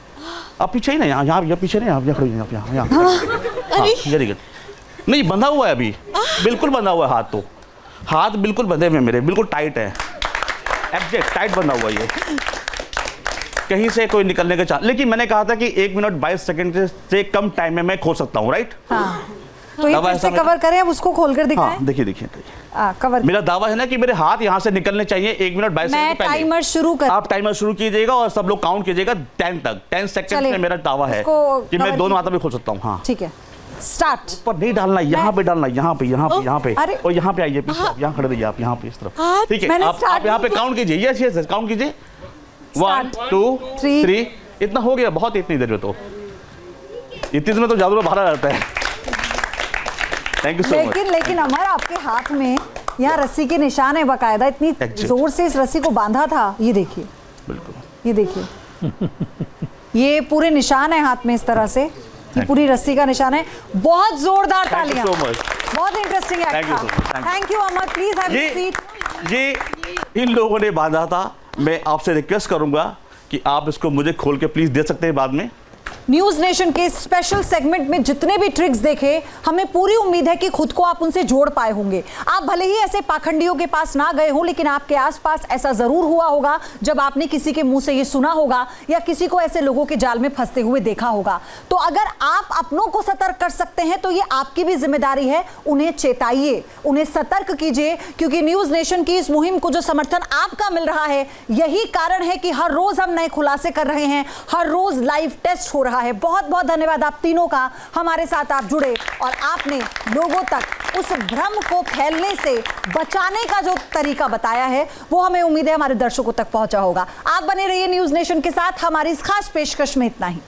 आप पीछे ही ना, यहाँ पीछे नहीं, यहाँ खड़े, यहाँ। Very good. नहीं, बंधा हुआ है अभी, बिल्कुल बंधा हुआ है हाथ, तो हाथ बिल्कुल बंधे हुए मेरे, बिल्कुल टाइट है, एग्जैक्ट टाइट बंधा हुआ ये, कहीं से कोई निकलने का चांस। लेकिन मैंने कहा था कि 1 मिनट 22 सेकंड से कम टाइम में मैं खोल सकता हूँ, राइट? हाँ। तो ये फिर से कवर करें, अब उसको खोलकर दिखाएं। हाँ, देखिए कवर। मेरा दावा है ना कि मेरे हाथ यहाँ से निकलने चाहिए 1 मिनट 22 सेकंड पहले। टाइमर शुरू कर, आप टाइमर शुरू कीजिएगा और सब लोग काउंट कीजिएगा 10 तक। 10 सेकंड में मेरा दावा है कि मैं दोनों हाथों में खोल सकता हूँ। हाँ, ठीक है, स्टार्ट। ऊपर नहीं डालना, यहाँ पे डालना, यहाँ पे और यहाँ पे आइए पीछे, यहाँ खड़े रहिए आप, यहाँ पे इस तरफ, ठीक है। आप यहाँ पे काउंट कीजिए, यस काउंट कीजिए, 1 2 3। इतना हो गया, बहुत इतनी देर में, तो इतनी देर में तो जादू बाहर रहता है। Thank you so much. लेकिन अमर, आपके हाथ में यहाँ रस्सी के निशान है बकायदा, इतनी जोर से इस रस्सी को बांधा था, ये देखिए, बिल्कुल ये देखिए, ये पूरे निशान है हाथ में इस तरह से, ये पूरी रस्सी का निशान है। बहुत जोरदार तालियां, बहुत इंटरेस्टिंग एक्ट था। Thank you Amar, please have a seat. ये इन लोगों ने बांधा था। मैं आपसे रिक्वेस्ट करूंगा कि आप इसको मुझे खोल के प्लीज दे सकते हैं बाद में। न्यूज नेशन के स्पेशल सेगमेंट में जितने भी ट्रिक्स देखे, हमें पूरी उम्मीद है कि खुद को आप उनसे जोड़ पाए होंगे। आप भले ही ऐसे पाखंडियों के पास ना गए हो, लेकिन आपके आसपास ऐसा जरूर हुआ होगा जब आपने किसी के मुंह से ये सुना होगा या किसी को ऐसे लोगों के जाल में फंसते हुए देखा होगा। तो अगर आप अपनों को सतर्क कर सकते हैं तो ये आपकी भी जिम्मेदारी है, उन्हें चेताइए, उन्हें सतर्क कीजिए, क्योंकि न्यूज नेशन की इस मुहिम को जो समर्थन आपका मिल रहा है, यही कारण है कि हर रोज हम नए खुलासे कर रहे हैं, हर रोज लाइव टेस्ट हो रहा है। बहुत बहुत धन्यवाद आप तीनों का, हमारे साथ आप जुड़े और आपने लोगों तक उस भ्रम को फैलने से बचाने का जो तरीका बताया है वो हमें उम्मीद है हमारे दर्शकों तक पहुंचा होगा। आप बने रहिए न्यूज नेशन के साथ। हमारी इस खास पेशकश में इतना ही।